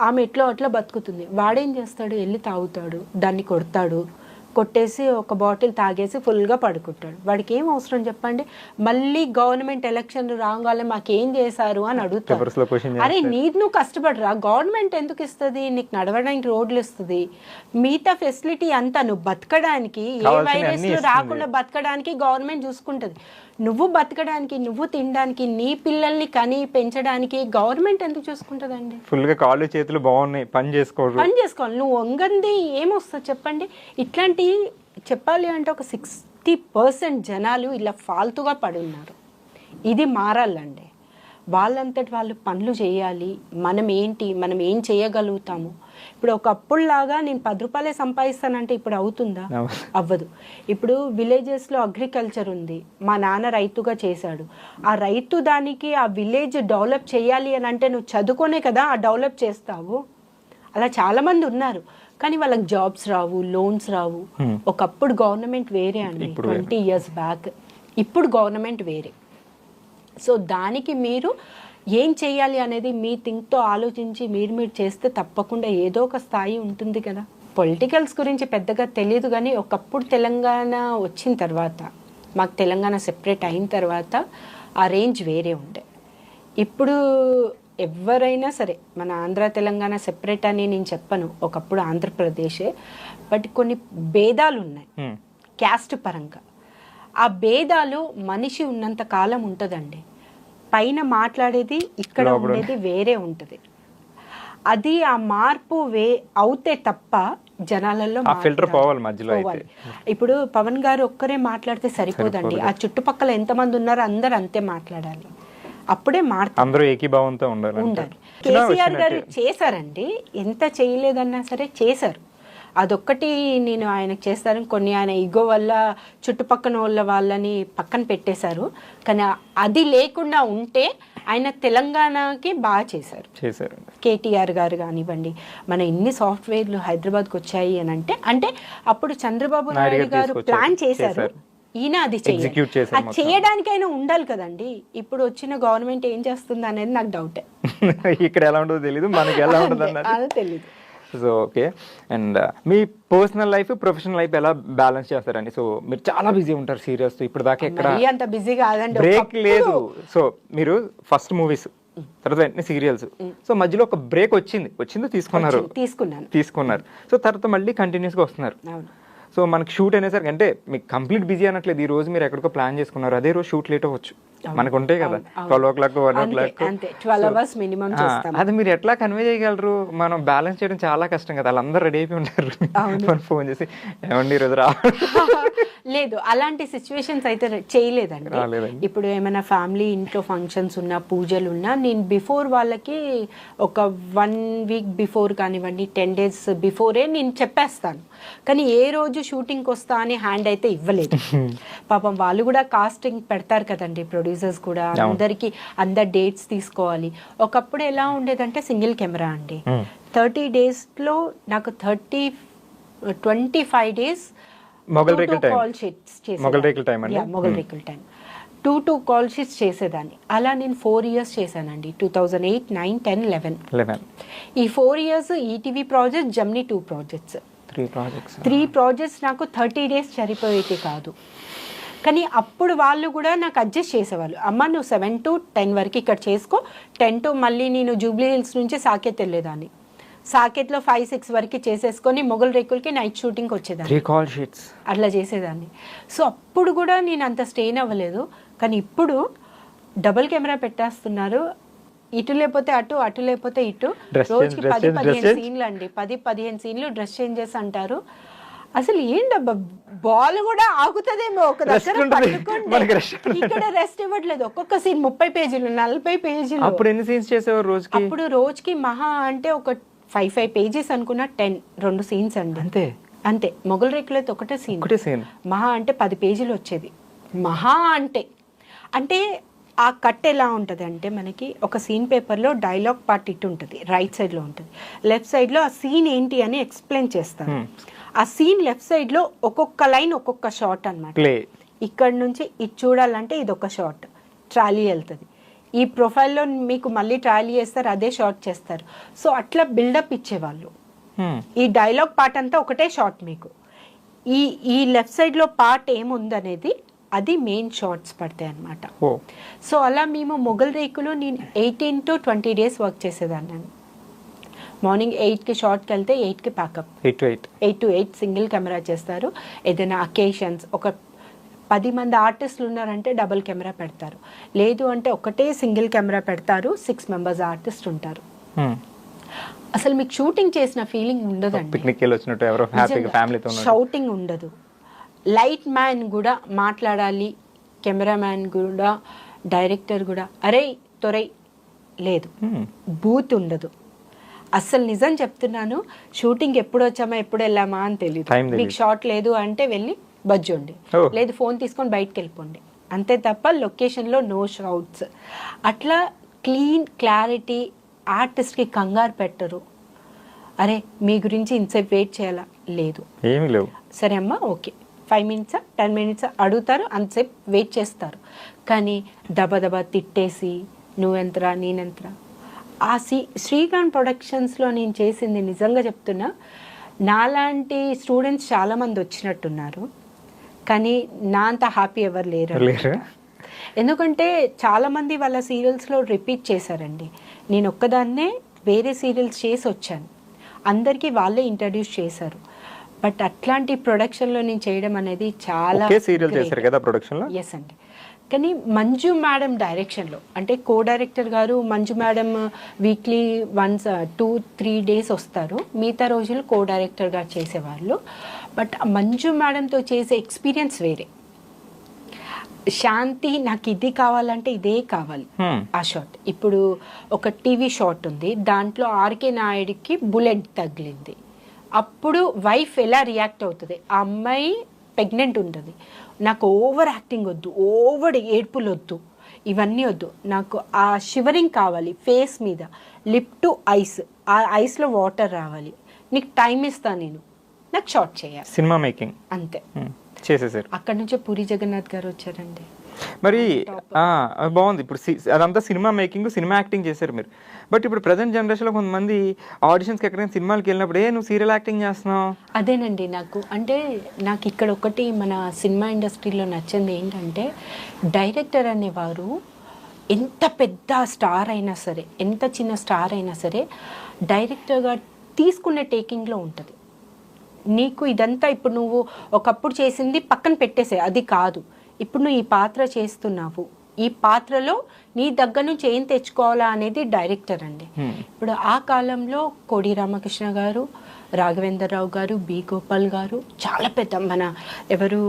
ఆమె ఎట్లో అట్లా బతుకుతుంది. వాడేం చేస్తాడు, వెళ్ళి తాగుతాడు, దాన్ని కొడతాడు, కొట్టేసి ఒక బాటిల్ తాగేసి ఫుల్గా పడుకుంటాడు. వాడికి ఏం అవసరం చెప్పండి, మళ్ళీ గవర్నమెంట్ ఎలక్షన్ రాగానే మాకేం చేశారు అని అడుగుతారు. అరే నీది నువ్వు కష్టపడరా, గవర్నమెంట్ ఎందుకు ఇస్తుంది, నీకు నడవడానికి రోడ్లు ఇస్తుంది, మిగతా ఫెసిలిటీ అంతా నువ్వు బతకడానికి ఏ వైరస్లు రాకుండా బతకడానికి గవర్నమెంట్ చూసుకుంటుంది. నువ్వు బతకడానికి, నువ్వు తినడానికి, నీ పిల్లల్ని కని పెంచడానికి గవర్నమెంట్ ఎందుకు చూసుకుంటుందండి? ఫుల్గా కాళ్ళు చేతులు బాగున్నాయి, పని చేసుకోవాలి. నువ్వు వంగంది ఏమొస్తుంది చెప్పండి? ఇట్లాంటి చెప్పాలి అంటే ఒక 60% జనాలు ఇలా ఫాల్తుగా పడి ఉన్నారు. ఇది మారాలండి. వాళ్ళంతటి వాళ్ళు పనులు చేయాలి. మనం ఏం చేయగలుగుతాము? ఇప్పుడు ఒకప్పుడులాగా నేను 10 రూపాయలే సంపాదిస్తానంటే ఇప్పుడు అవుతుందా? అవ్వదు. ఇప్పుడు విలేజెస్లో అగ్రికల్చర్ ఉంది, మా నాన్న రైతుగా చేశాడు. ఆ రైతు దానికి ఆ విలేజ్ డెవలప్ చేయాలి అని అంటే నువ్వు చదువుకోనే కదా ఆ డెవలప్ చేస్తావు. అలా చాలామంది ఉన్నారు, కానీ వాళ్ళకి జాబ్స్ రావు, లోన్స్ రావు. ఒకప్పుడు గవర్నమెంట్ వేరే అండి, 20 years బ్యాక్. ఇప్పుడు గవర్నమెంట్ వేరే. సో దానికి మీరు ఏం చేయాలి అనేది మీ థింక్తో ఆలోచించి మీరు చేస్తే తప్పకుండా ఏదో ఒక స్థాయి ఉంటుంది కదా. పొలిటికల్స్ గురించి పెద్దగా తెలియదు, కానీ ఒకప్పుడు తెలంగాణ వచ్చిన తర్వాత, మాకు తెలంగాణ సెపరేట్ అయిన తర్వాత ఆ రేంజ్ వేరే ఉండే. ఇప్పుడు ఎవరైనా సరే మన ఆంధ్ర తెలంగాణ సెపరేట్ అని నేను చెప్పను, ఒకప్పుడు ఆంధ్రప్రదేశే. బట్ కొన్ని భేదాలు ఉన్నాయి క్యాస్ట్ పరంగా. ఆ భేదాలు మనిషి ఉన్నంత కాలం ఉంటుందండి. పైన మాట్లాడేది ఇక్కడ ఉండేది వేరే ఉంటుంది. అది ఆ మార్పు అవుతే తప్ప జనాలలో పోవాలి. ఇప్పుడు పవన్ గారు ఒక్కరే మాట్లాడితే సరిపోదండి, ఆ చుట్టుపక్కల ఎంతమంది ఉన్నారో అందరు అంతే మాట్లాడాలి, అప్పుడే అందరూ ఏకీభావంతో ఉండాలి. కేసీఆర్ గారు చేశారండి, ఎంత చేయలేదన్నా సరే చేశారు. అదొక్కటి నేను ఆయనకు చేస్తాను. కొన్ని ఆయన ఈగో వల్ల చుట్టుపక్కల వాళ్ళని పక్కన పెట్టేశారు, కానీ అది లేకుండా ఉంటే ఆయన తెలంగాణకి బాగా చేశారు. కేటీఆర్ గారు కానివ్వండి, మన ఇన్ని సాఫ్ట్వేర్లు హైదరాబాద్కి వచ్చాయి అని అంటే అప్పుడు చంద్రబాబు నాయుడు గారు ప్లాన్ చేశారు, ఈయన అది చేయడానికైనా ఉండాలి కదండి. ఇప్పుడు వచ్చిన గవర్నమెంట్ ఏం చేస్తుంది అనేది నాకు డౌటే. ఇక్కడ ఎలా ఉంటుందో తెలియదు, మనకి ఎలా ఉంటుంది తెలియదు. So okay, and me personal life professional life ఎలా బ్యాలెన్స్ చేస్తారండి? సో మీరు చాలా బిజీ ఉంటారు సీరియస్, ఇప్పుడు దాకా ఎక్కడ అంత బిజీ కాదండి, బ్రేక్ లేదు. సో మీరు ఫస్ట్ మూవీస్, తర్వాత వెంటనే సీరియల్స్, సో మధ్యలో ఒక బ్రేక్ వచ్చిందో తీసుకున్నారు. సో తర్వాత మళ్ళీ కంటిన్యూస్గా వస్తున్నారు. సో మనకి షూట్ అనేసరికి అంటే మీకు కంప్లీట్ బిజీ అనట్లేదు, ఈ రోజు మీరు ఎక్కడికో ప్లాన్ చేసుకున్నారు, అదే రోజు షూట్ లేట్ అవ్వచ్చు, మనకు ఉంటాయి కదా 12 o'clock 1 o'clock. 12 hours మినిమం చేస్తాం. అది మీరు ఎట్లా కన్వే చేయగలరు? మనం బ్యాలెన్స్ చేయడం చాలా కష్టం కదా, వాళ్ళందరూ రెడీ అయిపోయి ఉంటారు, మనం ఫోన్ చేసి ఏమండి ఈరోజు లేదు, అలాంటి సిచ్యువేషన్స్ అయితే చేయలేదండి. ఇప్పుడు ఏమైనా ఫ్యామిలీ ఇంట్లో ఫంక్షన్స్ ఉన్నా, పూజలు ఉన్నా, నేను బిఫోర్ వాళ్ళకి ఒక 1 week బిఫోర్ కానివ్వండి, 10 days బిఫోరే నేను చెప్పేస్తాను. కానీ ఏ రోజు షూటింగ్కి వస్తా అని హ్యాండ్ అయితే ఇవ్వలేదు. పాపం వాళ్ళు కూడా కాస్టింగ్ పెడతారు కదండి, ప్రొడ్యూసర్స్ కూడా అందరి డేట్స్ తీసుకోవాలి. ఒకప్పుడు ఎలా ఉండేదంటే సింగిల్ కెమెరా అండి, 30 daysలో నాకు 25 days మొగల్ రేకుల టైం 2 కాల్ షీట్స్ చేసేదాన్ని. అలా నేను 4 years చేశానండి, 2008, 9, 10, 11. ఈ 4 years ETV project, Gemini 2 projects, 3 projects నాకు 30 days సరిపోయేది కాదు. కానీ అప్పుడు వాళ్ళు కూడా నాకు అడ్జస్ట్ చేసేవాళ్ళు, అమ్మ నువ్వు 7 to 10 వరకు ఇక్కడ చేసుకో, 10 to మళ్ళీ నేను జూబ్లీ హిల్స్ నుంచి సాకేత్ వెళ్ళేదాన్ని, సాకేత్లో 5-6 వరకు చేసేసుకొని మొగల్ రేకులకి నైట్ షూటింగ్కి వచ్చేదాన్ని, అట్లా చేసేదాన్ని. సో అప్పుడు కూడా నేను అంత స్ట్రెయిన్ అవ్వలేదు. కానీ ఇప్పుడు డబుల్ కెమెరా పెట్టేస్తున్నారు, ఇటు లేకపోతే అటు, అటు లేకపోతే ఇటు, Dress change, రోజుకి dress 10, change, dress 15 change. సీన్లు అండి, 10, 15 సీన్లు డ్రెస్ చేంజ్ చేసి అంటారు. అసలు ఏంటబ్బా, బాల్ కూడా ఆగుతుందేమో ఒక Rest దగ్గర ఉంటుంది. పట్టుకుంటే. మనకి rest ఉంటుంది. ఇక్కడ రెస్ట్ ఇవ్వట్లేదు. ఒక్కొక్క సీన్ 30 పేజీలు, 40 పేజీలు. అప్పుడు ఎన్ని సీన్స్ చేసేవారు రోజుకి? అప్పుడు రోజుకి మహా అంటే ఒక 5 పేజెస్ అనుకున్న 10, 2 సీన్స్ అండి అంతే అంతే. మొగల్ రేకులు అయితే ఒకటే సీన్, మహా అంటే 10 పేజీలు వచ్చేది. మహా అంటే అంటే ఆ కట్ ఎలా ఉంటుంది అంటే, మనకి ఒక సీన్ పేపర్లో డైలాగ్ పార్ట్ ఇటు ఉంటుంది, రైట్ సైడ్లో ఉంటుంది, లెఫ్ట్ సైడ్లో ఆ సీన్ ఏంటి అని ఎక్స్ప్లెయిన్ చేస్తారు. ఆ సీన్ లెఫ్ట్ సైడ్లో ఒక్కొక్క లైన్ ఒక్కొక్క షాట్ అనమాట. ఇక్కడ నుంచి ఇది చూడాలంటే ఇది ఒక షాట్, ట్రాలీ వెళ్తుంది, ఈ ప్రొఫైల్లో మీకు మళ్ళీ ట్రాలీ చేస్తారు, అదే షాట్ చేస్తారు. సో అట్లా బిల్డప్ ఇచ్చేవాళ్ళు. ఈ డైలాగ్ పార్ట్ అంతా ఒకటే షాట్ మీకు. ఈ లెఫ్ట్ సైడ్లో పార్ట్ ఏముందనేది అది మెయిన్ షార్ట్స్ పడతాయి అనమాట. సో అలా మేము మొగల్ రేకులు నేను 18 to 20 days వర్క్ చేసేదాన్ని. నేను మార్నింగ్ 8కి షార్ట్కి వెళ్తే 8కి ప్యాకప్, 8 to 8 సింగిల్ కెమెరా చేస్తారు. ఏదైనా అకేషన్స్, ఒక 10 మంది ఆర్టిస్టులు ఉన్నారంటే డబుల్ కెమెరా పెడతారు, లేదు అంటే ఒకటే సింగిల్ కెమెరా పెడతారు. 6 members ఆర్టిస్ట్ ఉంటారు. అసలు మీకు షూటింగ్ చేసిన ఫీలింగ్ ఉండదండి, షౌటింగ్ ఉండదు. లైట్ మ్యాన్ కూడా మాట్లాడాలి, కెమెరామ్యాన్ కూడా, డైరెక్టర్ కూడా అరే తొరై లేదు, బూత్ ఉండదు అస్సలు. నిజం చెప్తున్నాను, షూటింగ్ ఎప్పుడు వచ్చామా ఎప్పుడు వెళ్ళామా అని తెలియదు. మీకు షాట్ లేదు అంటే వెళ్ళి బజ్జోండి, లేదు ఫోన్ తీసుకొని బయటకు వెళ్ళిపోండి, అంతే తప్ప లొకేషన్లో నో షౌట్స్. అట్లా క్లీన్ క్లారిటీ, ఆర్టిస్ట్కి కంగారు పెట్టరు. అరే మీ గురించి ఇంతసేపు వెయిట్ చేయాలా, లేదు ఏమీ లేవు, సరే అమ్మా ఓకే 5 minutes 10 minutes అడుగుతారు, అంతసేపు వెయిట్ చేస్తారు. కానీ దబదబా తిట్టేసి నువ్వెంతరా నేనెంతరా. ఆ శ్రీకాంత్ ప్రొడక్షన్స్లో నేను చేసింది నిజంగా చెప్తున్నా, నాలాంటి స్టూడెంట్స్ చాలామంది వచ్చినట్టున్నారు, కానీ నా అంత హ్యాపీ ఎవరు లేరు. ఎందుకంటే చాలామంది వాళ్ళ సీరియల్స్లో రిపీట్ చేశారండి. నేను ఒక్కదాన్నే వేరే సీరియల్స్ చేసి వచ్చాను, అందరికీ వాళ్ళే ఇంట్రడ్యూస్ చేశారు. బట్ అట్లాంటి ప్రొడక్షన్లో నేను చేయడం అనేది చాలా సీరియల్ చేశారు కదా ప్రొడక్షన్లో. ఎస్ అండి. కానీ మంజు మేడం డైరెక్షన్లో, అంటే కో డైరెక్టర్ గారు Manju madam weekly once 2-3 days వస్తారు, మిగతా రోజులు కో డైరెక్టర్ గారు చేసేవాళ్ళు. బట్ మంజు మేడంతో చేసే ఎక్స్పీరియన్స్ వేరే. శాంతి నాకు ఇది కావాలంటే ఇదే కావాలి ఆ షాట్. ఇప్పుడు ఒక టీవీ షాట్ ఉంది, దాంట్లో ఆర్కే నాయుడికి బుల్లెట్ తగిలింది, అప్పుడు వైఫ్ ఎలా రియాక్ట్ అవుతుంది, ఆ అమ్మాయి ప్రెగ్నెంట్ ఉంటుంది, నాకు ఓవర్ యాక్టింగ్ వద్దు, ఓవర్ ఏడ్పులు వద్దు, ఇవన్నీ వద్దు, నాకు ఆ షివరింగ్ కావాలి ఫేస్ మీద, లిప్ టు ఐస్, ఆ ఐస్లో వాటర్ రావాలి, నీకు టైం ఇస్తాను నేను, నాకు షార్ట్ చేయాలి, సినిమా మేకింగ్ అంతే చేసేసారు. అక్కడ నుంచే పూరి జగన్నాథ్ గారు వచ్చారండి. మరి బాగుంది, ఇప్పుడు అదంతా సినిమా మేకింగ్, సినిమా యాక్టింగ్ చేశారు మీరు. బట్ ఇప్పుడు ప్రజెంట్ జనరేషన్లో కొంతమంది ఆడిషన్స్కి ఎక్కడైనా సినిమాలకి వెళ్ళినప్పుడు నువ్వు సీరియల్ యాక్టింగ్ చేస్తున్నావు. అదేనండి, నాకు ఇక్కడ ఒకటి మన సినిమా ఇండస్ట్రీలో నచ్చింది ఏంటంటే, డైరెక్టర్ అనేవారు ఎంత పెద్ద స్టార్ అయినా సరే, ఎంత చిన్న స్టార్ అయినా సరే, డైరెక్టర్గా తీసుకునే టేకింగ్లో ఉంటుంది. నీకు ఇదంతా ఇప్పుడు నువ్వు ఒకప్పుడు చేసింది పక్కన పెట్టేసే, అది కాదు, ఇప్పుడు నువ్వు ఈ పాత్ర చేస్తున్నావు, ఈ పాత్రలో నీ దగ్గర నుంచి ఏం తెచ్చుకోవాలా అనేది డైరెక్టర్ అండి. ఇప్పుడు ఆ కాలంలో కోడి రామకృష్ణ గారు, రాఘవేంద్రరావు గారు, బి గోపాల్ గారు, చాలా పెద్ద మన ఎవరు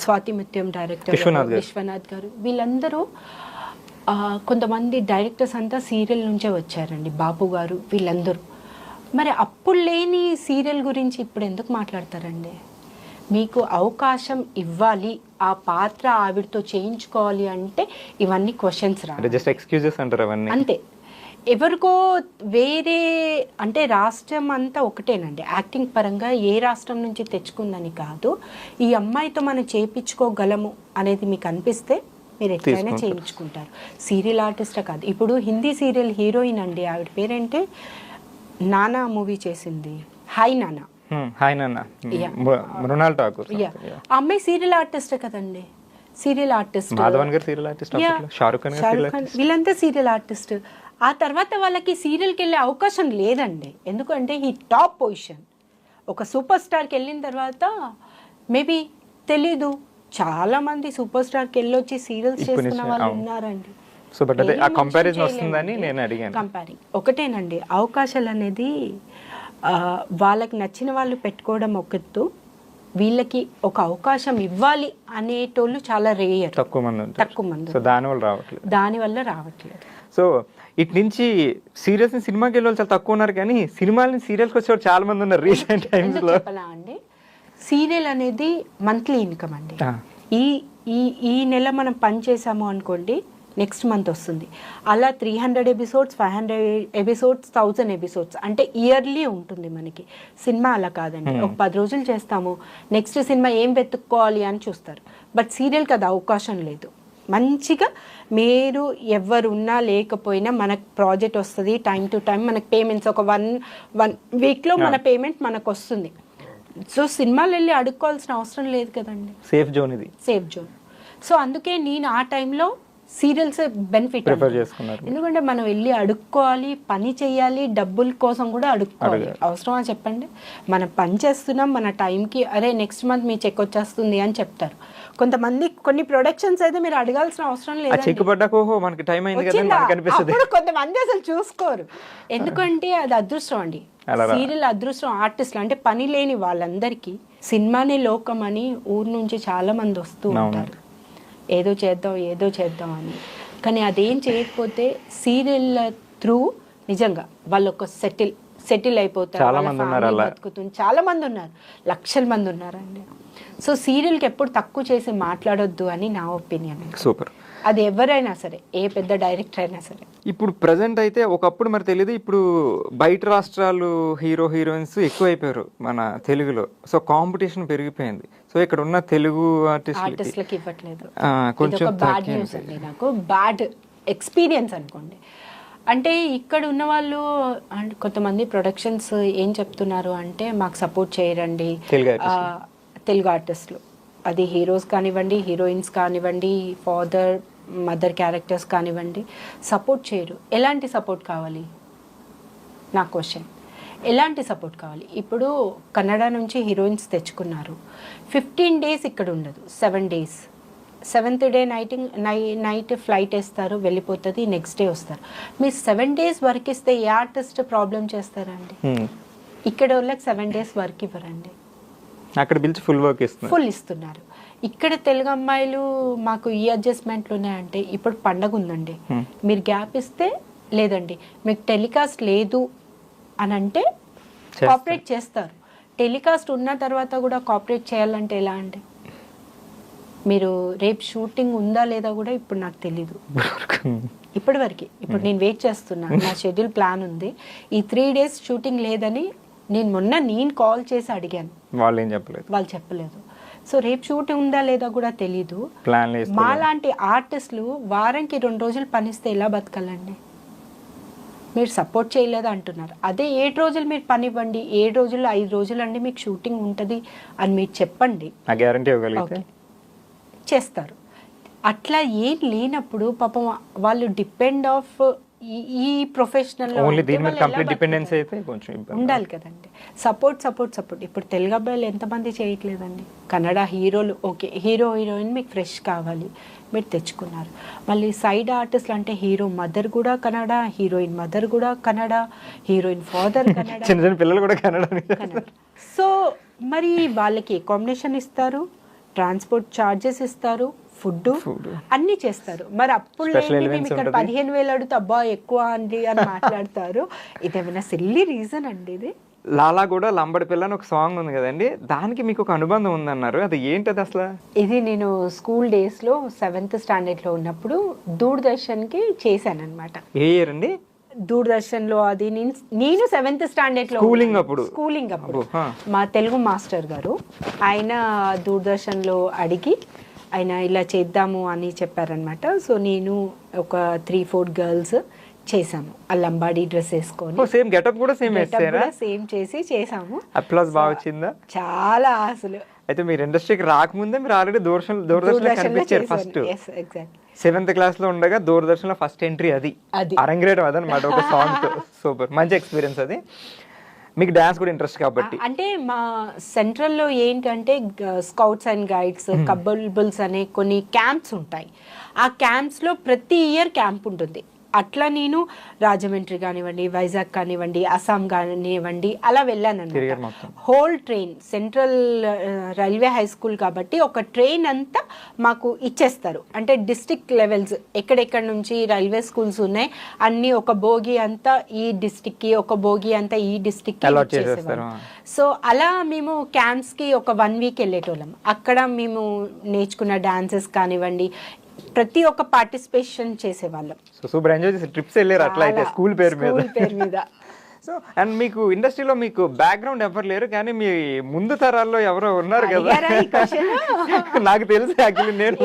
స్వాతి ముత్యం డైరెక్టర్ విశ్వనాథ్ గారు, వీళ్ళందరూ కొంతమంది డైరెక్టర్స్ అంతా సీరియల్ నుంచే వచ్చారండి, బాపు గారు, వీళ్ళందరూ. మరి అప్పుడు లేని సీరియల్ గురించి ఇప్పుడు ఎందుకు మాట్లాడతారండి? మీకు అవకాశం ఇవ్వాలి, ఆ పాత్ర ఆవిడతో చేయించుకోవాలి అంటే ఇవన్నీ క్వశ్చన్స్ రా, జస్ట్ ఎక్స్క్యూజెస్ అంటారు అవన్నీ, అంతే. ఎవరికో వేరే అంటే రాష్ట్రం అంతా ఒకటేనండి, యాక్టింగ్ పరంగా ఏ రాష్ట్రం నుంచి తెచ్చుకుందని కాదు, ఈ అమ్మాయితో మనం చేయించుకోగలము అనేది మీకు అనిపిస్తే మీరు ఎట్లయినా చేయించుకుంటారు. సీరియల్ ఆర్టిస్టే కాదు, ఇప్పుడు హిందీ సీరియల్ హీరోయిన్ అండి, ఆవిడ పేరేంటే నానా మూవీ చేసింది, హాయ్ నానా, మృణాల్ ఠాకూర్. ఆ అమ్మాయి సీరియల్ ఆర్టిస్టే కదండి, సీరియల్ ఆర్టిస్ట్, షారుఖ్ ఖాన్, వీళ్ళంతా సీరియల్ ఆర్టిస్ట్. ఆ తర్వాత వాళ్ళకి సీరియల్కి వెళ్ళే అవకాశం లేదండి, ఎందుకంటే ఈ టాప్ పొజిషన్. ఒక సూపర్ స్టార్కి వెళ్ళిన తర్వాత మేబీ తెలీదు, చాలా మంది సూపర్ స్టార్కి వెళ్ళొచ్చి సీరియల్స్ చేసుకున్న వాళ్ళు ఉన్నారండి. సో బట్ అదే ఆ కంపారిజన్ వస్తుందని నేను అడిగాను. కంపేరింగ్ ఒకటేనండి, అవకాశాలు అనేది వాళ్ళకి నచ్చిన వాళ్ళు పెట్టుకోవడం ఒకత్తు, వీళ్ళకి ఒక అవకాశం ఇవ్వాలి అనేటోళ్ళు చాలా రేయర్, తక్కువ మంది తక్కువ మంది. సో దానివల్ల రావట్లేదు. సో ఇటు నుంచి సీరియల్స్ ని సినిమాకి వెళ్ళే వాళ్ళు చాలా తక్కువ ఉన్నారు, కానీ సినిమాలని సీరియల్స్కి వచ్చేవాళ్ళు చాలా మంది ఉన్నారు రీసెంట్ టైమ్స్ లో. చెప్పలా అండి, సీరియల్ అనేది మంత్లీ ఇన్కమ్ అండి. ఈ ఈ ఈ నెల మనం పని చేసాము అనుకోండి, నెక్స్ట్ మంత్ వస్తుంది. అలా 300 ఎపిసోడ్స్, 500 ఎపిసోడ్స్, 1000 ఎపిసోడ్స్ అంటే ఇయర్లీ ఉంటుంది మనకి. సినిమా అలా కాదండి, ఒక 10 రోజులు చేస్తాము, నెక్స్ట్ సినిమా ఏం వెతుక్కోవాలి అని చూస్తారు. బట్ సీరియల్కి అది అవకాశం లేదు. మంచిగా మీరు ఎవరున్నా లేకపోయినా మనకు ప్రాజెక్ట్ వస్తుంది, టైం టు టైం మనకు పేమెంట్స్ ఒక వన్ వీక్లో మన పేమెంట్ మనకు వస్తుంది. సో సినిమాలు వెళ్ళి అడుక్కోవాల్సిన అవసరం లేదు కదండి, సేఫ్ జోన్ ఇది, సేఫ్ జోన్. సో అందుకే నేను ఆ టైంలో సీరియల్స్ బెనిఫిట్, ఎందుకంటే మనం వెళ్ళి అడుక్కోవాలి, పని చేయాలి, డబ్బుల కోసం కూడా అడుక్కోవాలి. అవసరమా చెప్పండి? మనం పని చేస్తున్నాం, మన టైంకి అరే నెక్స్ట్ మంత్ మీ చెక్ వచ్చేస్తుంది అని చెప్తారు. కొంతమంది కొన్ని ప్రొడక్షన్స్ అయితే మీరు అడగాల్సిన అవసరం లేదు, అప్పుడు కొంతమంది అసలు చూసుకోరు. ఎందుకంటే అది అదృష్టం అండి, సీరియల్ అదృష్టం. ఆర్టిస్టులు అంటే పని లేని వాళ్ళందరికీ సినిమానే లోకం అని ఊరు నుంచి చాలా మంది వస్తూ ఉంటారు, ఏదో చేద్దాం అని. కానీ అదేం చేయకపోతే సీరియల్ త్రూ నిజంగా వాళ్ళు ఒక సెటిల్ అయిపోతారు, బతుకుతుంది. చాలా మంది ఉన్నారు, లక్షల మంది ఉన్నారండి. సో సీరియల్కి ఎప్పుడు తక్కువ చేసి మాట్లాడొద్దు అని నా ఒపీనియన్. సూపర్. అది ఎవరైనా సరే, ఏ పెద్ద డైరెక్టర్ అయినా సరే. ఇప్పుడు ప్రజెంట్ అయితే ఒకప్పుడు మరి తెలియదు, ఇప్పుడు బయట రాష్ట్రాలు హీరోయిన్స్ ఎక్కువ అయిపోయారు మన తెలుగులో. సో కాంపిటీషన్ పెరిగిపోయింది. సో ఇక్కడ ఉన్న తెలుగు ఆర్టిస్టులకి ఇవ్వట్లేదు. కొంచెం బ్యాడ్ న్యూస్ అండి, నాకు బ్యాడ్ ఎక్స్పీరియన్స్ అనుకోండి. అంటే ఇక్కడ ఉన్న వాళ్ళు కొంతమంది ప్రొడక్షన్స్ ఏం చెప్తున్నారు అంటే, మాకు సపోర్ట్ చేయరండి తెలుగు ఆర్టిస్టులు. అది హీరోస్ కానివ్వండి, హీరోయిన్స్ కానివ్వండి, ఫాదర్ మదర్ క్యారెక్టర్స్ కానివ్వండి, సపోర్ట్ చేయరు. ఎలాంటి సపోర్ట్ కావాలి నా క్వశ్చన్, ఎలాంటి సపోర్ట్ కావాలి? ఇప్పుడు కన్నడ నుంచి హీరోయిన్స్ తెచ్చుకున్నారు, 15 days ఇక్కడ ఉండదు, 7 days, 7th day night flight వేస్తారు, వెళ్ళిపోతుంది, నెక్స్ట్ డే వస్తారు. మీరు 7 days వర్క్ ఇస్తే ఏ ఆర్టిస్ట్ ప్రాబ్లం చేస్తారండి? ఇక్కడ వాళ్ళకి 7 days వర్క్ ఇవ్వరండి, అక్కడ పిలిచి ఫుల్ ఇస్తున్నారు. ఇక్కడ తెలుగు అమ్మాయిలు మాకు ఈ అడ్జస్ట్మెంట్లు ఉన్నాయంటే, ఇప్పుడు పండగ ఉందండి, మీరు గ్యాప్ ఇస్తే లేదండి, మీకు టెలికాస్ట్ లేదు అని అంటే కోఆపరేట్ చేస్తారు. టెలికాస్ట్ ఉన్న తర్వాత కూడా కోఆపరేట్ చేయాలంటే ఎలా అండి? మీరు రేపు షూటింగ్ ఉందా లేదా కూడా ఇప్పుడు నాకు తెలీదు, ఇప్పటివరకు. ఇప్పుడు నేను వెయిట్ చేస్తున్నాను, నా షెడ్యూల్ ప్లాన్ ఉంది, ఈ 3 days షూటింగ్ లేదని నేను కాల్ చేసి అడిగాను, వాళ్ళు చెప్పలేదు. సో రేపు షూటింగ్ ఉందా లేదా కూడా తెలీదు. మాలాంటి ఆర్టిస్టులు వారానికి 2 రోజులు పనిస్తే ఎలా బతకాలండి? మీరు సపోర్ట్ చేయలేదు అంటున్నారు. అదే 7 రోజులు మీరు పని ఇవ్వండి, 7 రోజులు 5 రోజులు అండి మీకు షూటింగ్ ఉంటుంది అని మీరు చెప్పండి, చేస్తారు. అట్లా ఏం లేనప్పుడు పాపం వాళ్ళు డిపెండ్ ఆఫ్ ఈ ప్రొఫెషనల్ ఉండాలి కదండి. సపోర్ట్. ఇప్పుడు తెలుగు అబ్బాయిలు ఎంతమంది చేయట్లేదండి. కన్నడ హీరోలు ఓకే, హీరోయిన్ మీకు ఫ్రెష్ కావాలి, మీరు తెచ్చుకున్నారు. మళ్ళీ సైడ్ ఆర్టిస్ట్లు అంటే హీరో మదర్ కూడా కన్నడ, హీరోయిన్ మదర్ కూడా కన్నడ, హీరోయిన్ ఫాదర్ కన్నడ, చిన్న పిల్లలు కూడా కన్నడ. సో మరి వాళ్ళకి అకామిడేషన్ ఇస్తారు, ట్రాన్స్పోర్ట్ ఛార్జెస్ ఇస్తారు, ఫుడ్ అన్ని చేస్తారు. మరి అప్పుడు మేము ఇక్కడ 15,000 అడుగుతా అబ్బా ఎక్కువ అండి అని మాట్లాడతారు. ఇదేమైనా సిల్లీ రీజన్ అండి ఇది? లాలా కూడా లంబడి పిల్ల అని ఒక సాంగ్ ఉంది కదండి, దానికి మీకు ఒక అనుబంధం ఉందన్నారు, అది ఏంటది అసలు? ఇది నేను స్కూల్ డేస్ లో 7th standard లో ఉన్నప్పుడు దూరదర్శన్ కి చేశాను అనమాట. ఏ ఇయర్ అండి? దూరదర్శన్ లో అది నేను 7th standard లో స్కూలింగ్ అప్పుడు మా తెలుగు మాస్టర్ గారు ఆయన దూరదర్శన్ లో అడిగి ఆయన ఇలా చేద్దాము అని చెప్పారనమాట. సో నేను ఒక 3-4 గర్ల్స్ చేసాము, ఆ లంబాడీ డ్రెస్ వేసుకొని సేమ్ గెటప్ కూడా సేమ్ చేసి చేసాము. అప్లాస్ బాగా వచ్చిందా? చాలా అసలు. అయితే మీరు ఇండస్ట్రీకి రాకముందే మీరు ఆల్రెడీ దూరదర్శన్ కనిపించారు ఫస్ట్. 7th class లో ఉండగా దూరదర్శన్ లో ఫస్ట్ ఎంట్రీ అది అరంగేయడం అదనమాట ఒక సాంగ్ తో. సూపర్, మంచి ఎక్స్పీరియన్స్ అది. మీకు డాన్స్ కూడా ఇంట్రెస్ట్ కాబట్టి. అంటే మా సెంట్రల్లో ఏంటంటే స్కౌట్స్ అండ్ గైడ్స్, కబుల్బుల్స్ అనే కొన్ని క్యాంప్స్ ఉంటాయి. ఆ క్యాంప్స్లో ప్రతి ఇయర్ క్యాంప్ ఉంటుంది. అట్లా నేను రాజమండ్రి కానివ్వండి, వైజాగ్ కానివ్వండి, అస్సాం కానివ్వండి అలా వెళ్ళాను అనమాట. Whole train, central railway high school కాబట్టి ఒక ట్రైన్ అంతా మాకు ఇచ్చేస్తారు. అంటే డిస్ట్రిక్ట్ లెవెల్స్ ఎక్కడెక్కడ నుంచి రైల్వే స్కూల్స్ ఉన్నాయి అన్ని ఒక బోగి అంతా ఈ డిస్ట్రిక్ట్కి, ఒక బోగి అంతా ఈ డిస్ట్రిక్ట్కి ఇచ్చేసేవారు. సో అలా మేము క్యాంప్స్కి ఒక 1 వీక్ వెళ్ళేటోళ్ళం. అక్కడ మేము నేర్చుకున్న డాన్సెస్ కానివ్వండి, ప్రతి ఒక్క పార్టిసిపేషన్ చేసేవాళ్ళం. సో సూపర్ ఎంజాయ్ చేసి ట్రిప్స్ వెళ్ళారు అట్లా అయితే స్కూల్ పేరు మీద. సో అండ్ మీకు ఇండస్ట్రీలో మీకు బ్యాక్గ్రౌండ్ ఎవరు లేరు, కానీ మీ ముందు తరాల్లో ఎవరో ఉన్నారు కదా. నాకు తెలుసు యాక్చువల్లీ. నేను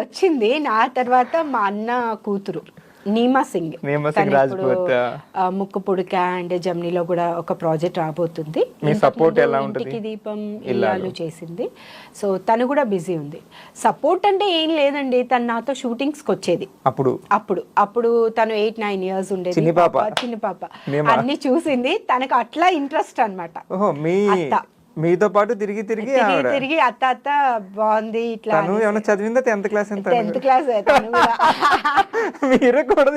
వచ్చింది నా తర్వాత మా అన్న కూతురు నీమా సింగ్ రాజ్పూత్, ముక్కు పుడక అండ్ జమ్నీలో కూడా ఒక ప్రాజెక్ట్ రాబోతుంది. మీ సపోర్ట్ ఎలా ఉంటుంది? ఇంటికి దీపం ఇల్లాలు చేసింది. సో తను కూడా బిజీ ఉంది. సపోర్ట్ అంటే ఏం లేదండి, తను నాతో షూటింగ్స్కి వచ్చేది. అప్పుడు తను 8-9 ఇయర్స్ ఉండేది. చిన్న పాప అన్ని చూసింది. తనకు అట్లా ఇంట్రెస్ట్ అనమాట. మీతో పాటు తిరిగి అత్త బాగుంది ఇట్లా. ఏమైనా చదివిందా? 10th class. 10th క్లాస్ మీరు కూడా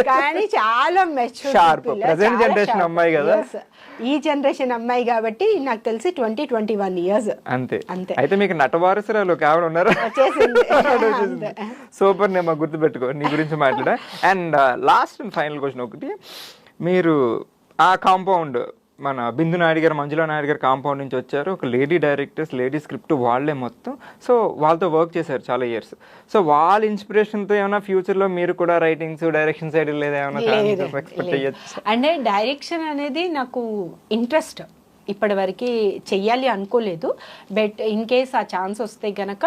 కానీ చాలా షార్ప్ ప్రెజెంట్ జనరేషన్ అమ్మాయి కదా. ఈ జనరేషన్ అమ్మాయి కాబట్టి నాకు తెలిసి 20-21 ఇయర్స్ అంతే. అయితే మీకు నటవారసురాలు ఒక ఆవిడ ఉన్నారు. సూపర్ నేమ్ గుర్తుపెట్టుకో, నీ గురించి మాట్లాడా. And last and final question ఒకటి, మీరు ఆ కాంపౌండ్ మన బిందు నాయుడు గారు, మంజులా నాయుడు గారు కాంపౌండ్ నుంచి వచ్చారు. ఒక లేడీ డైరెక్టర్స్, లేడీ స్క్రిప్ట్ వాళ్ళే మొత్తం. సో వాళ్ళతో వర్క్ చేశారు చాలా ఇయర్స్. సో వాళ్ళ ఇన్స్పిరేషన్తో ఏమైనా ఫ్యూచర్లో మీరు కూడా రైటింగ్స్, డైరెక్షన్ సైడ్ లేదా ఏమైనా ఎక్స్పెక్ట్ చేయొచ్చు? అంటే డైరెక్షన్ అనేది నాకు ఇంట్రెస్ట్. ఇప్పటివరకు చెయ్యాలి అనుకోలేదు, బట్ ఇన్ కేస్ ఆ ఛాన్స్ వస్తే గనక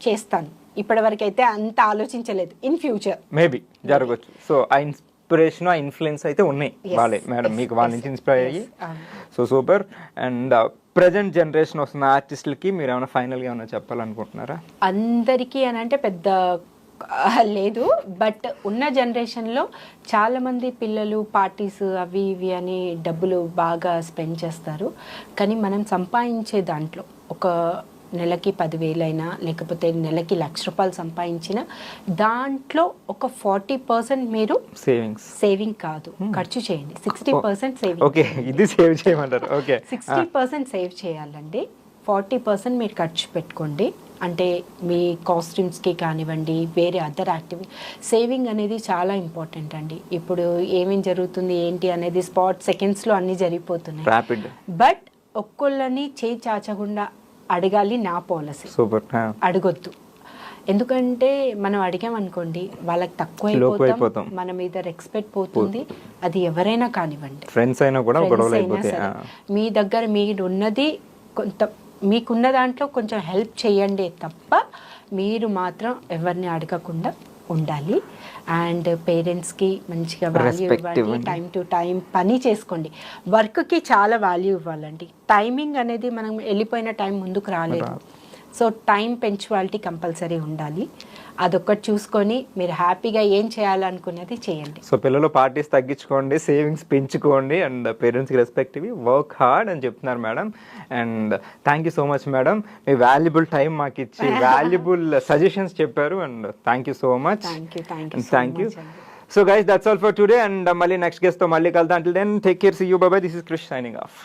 చేస్తాను. ఇప్పటివరకు అయితే అంత ఆలోచించలేదు. ఇన్ ఫ్యూచర్ మేబీ జరగచ్చు. సో ఇన్స్పిరేషన్, ఇన్ఫ్లుయెన్స్ అయితే ఉన్నాయి వాళ్ళే మేడం, మీకు వాళ్ళ నుంచి ఇన్స్పైర్ అయ్యి. So super. And present generation వస్తున్న ఆర్టిస్టులకి మీరు ఏమైనా ఫైనల్గా ఏమైనా చెప్పాలనుకుంటున్నారా? అందరికీ అని అంటే పెద్ద లేదు, బట్ ఉన్న జనరేషన్లో చాలామంది పిల్లలు పార్టీస్ అవి ఇవి అని డబ్బులు బాగా స్పెండ్ చేస్తారు. కానీ మనం సంపాదించే దాంట్లో ఒక నెలకి 10,000 అయినా లేకపోతే నెలకి ₹1,00,000 సంపాదించిన దాంట్లో ఒక 40% మీరు సేవింగ్ కాదు ఖర్చు చేయండి. 60% సేవింగ్. ఓకే, ఇది సేవ్ చేయమంటారు. ఓకే, 60% సేవ్ చేయాలండి. 40% మీరు ఖర్చు పెట్టుకోండి. అంటే మీ కాస్ట్యూమ్స్కి కానివ్వండి, వేరే అదర్ యాక్టివిటీ. సేవింగ్ అనేది చాలా ఇంపార్టెంట్ అండి. ఇప్పుడు ఏమేమి జరుగుతుంది ఏంటి అనేది స్పాట్ సెకండ్స్లో అన్నీ జరిగిపోతున్నాయి. బట్ ఒక్కొళ్ళని చేయి చాచకుండా అడగాలి, నా పాలసీ. అడగొద్దు. ఎందుకంటే మనం అడిగామనుకోండి వాళ్ళకి తక్కువ అయిపోతాం, మన మీద రెస్పెక్ట్ పోతుంది. అది ఎవరైనా కానివ్వండి, ఫ్రెండ్స్ అయినా కూడా మీ దగ్గర మీరు ఉన్నది కొంత, మీకున్న దాంట్లో కొంచెం హెల్ప్ చేయండి తప్ప మీరు మాత్రం ఎవరిని అడగకుండా ఉండాలి. అండ్ పేరెంట్స్కి మంచిగా వాల్యూ ఇవ్వండి. టైం టు టైం పని చేసుకోండి. వర్క్కి చాలా వాల్యూ ఇవ్వాలండి. టైమింగ్ అనేది మనం వెళ్ళిపోయిన టైం ముందుకు రాలేదు. సో టైం పంక్చువాలిటీ కంపల్సరీ ఉండాలి. అదొక్కటి చూసుకొని మీరు హ్యాపీగా ఏం చేయాలనుకునేది చేయండి. సో పిల్లలు పార్టీస్ తగ్గించుకోండి, సేవింగ్స్ పెంచుకోండి, అండ్ పేరెంట్స్కి రెస్పెక్టివ్ వర్క్ హార్డ్ అని చెప్తున్నారు madam. And thank you so much madam, మీ వాల్యుబుల్ టైం మాకు ఇచ్చి వాల్యుబుల్ సజెషన్స్ చెప్పారు. And thank you so much. Thank you. So guys, that's all for today. And మళ్ళీ నెక్స్ట్ గెస్ట్ తో మళ్ళీ కలుద్దాం. Until then take care, see you, bye bye. This is Krish signing of.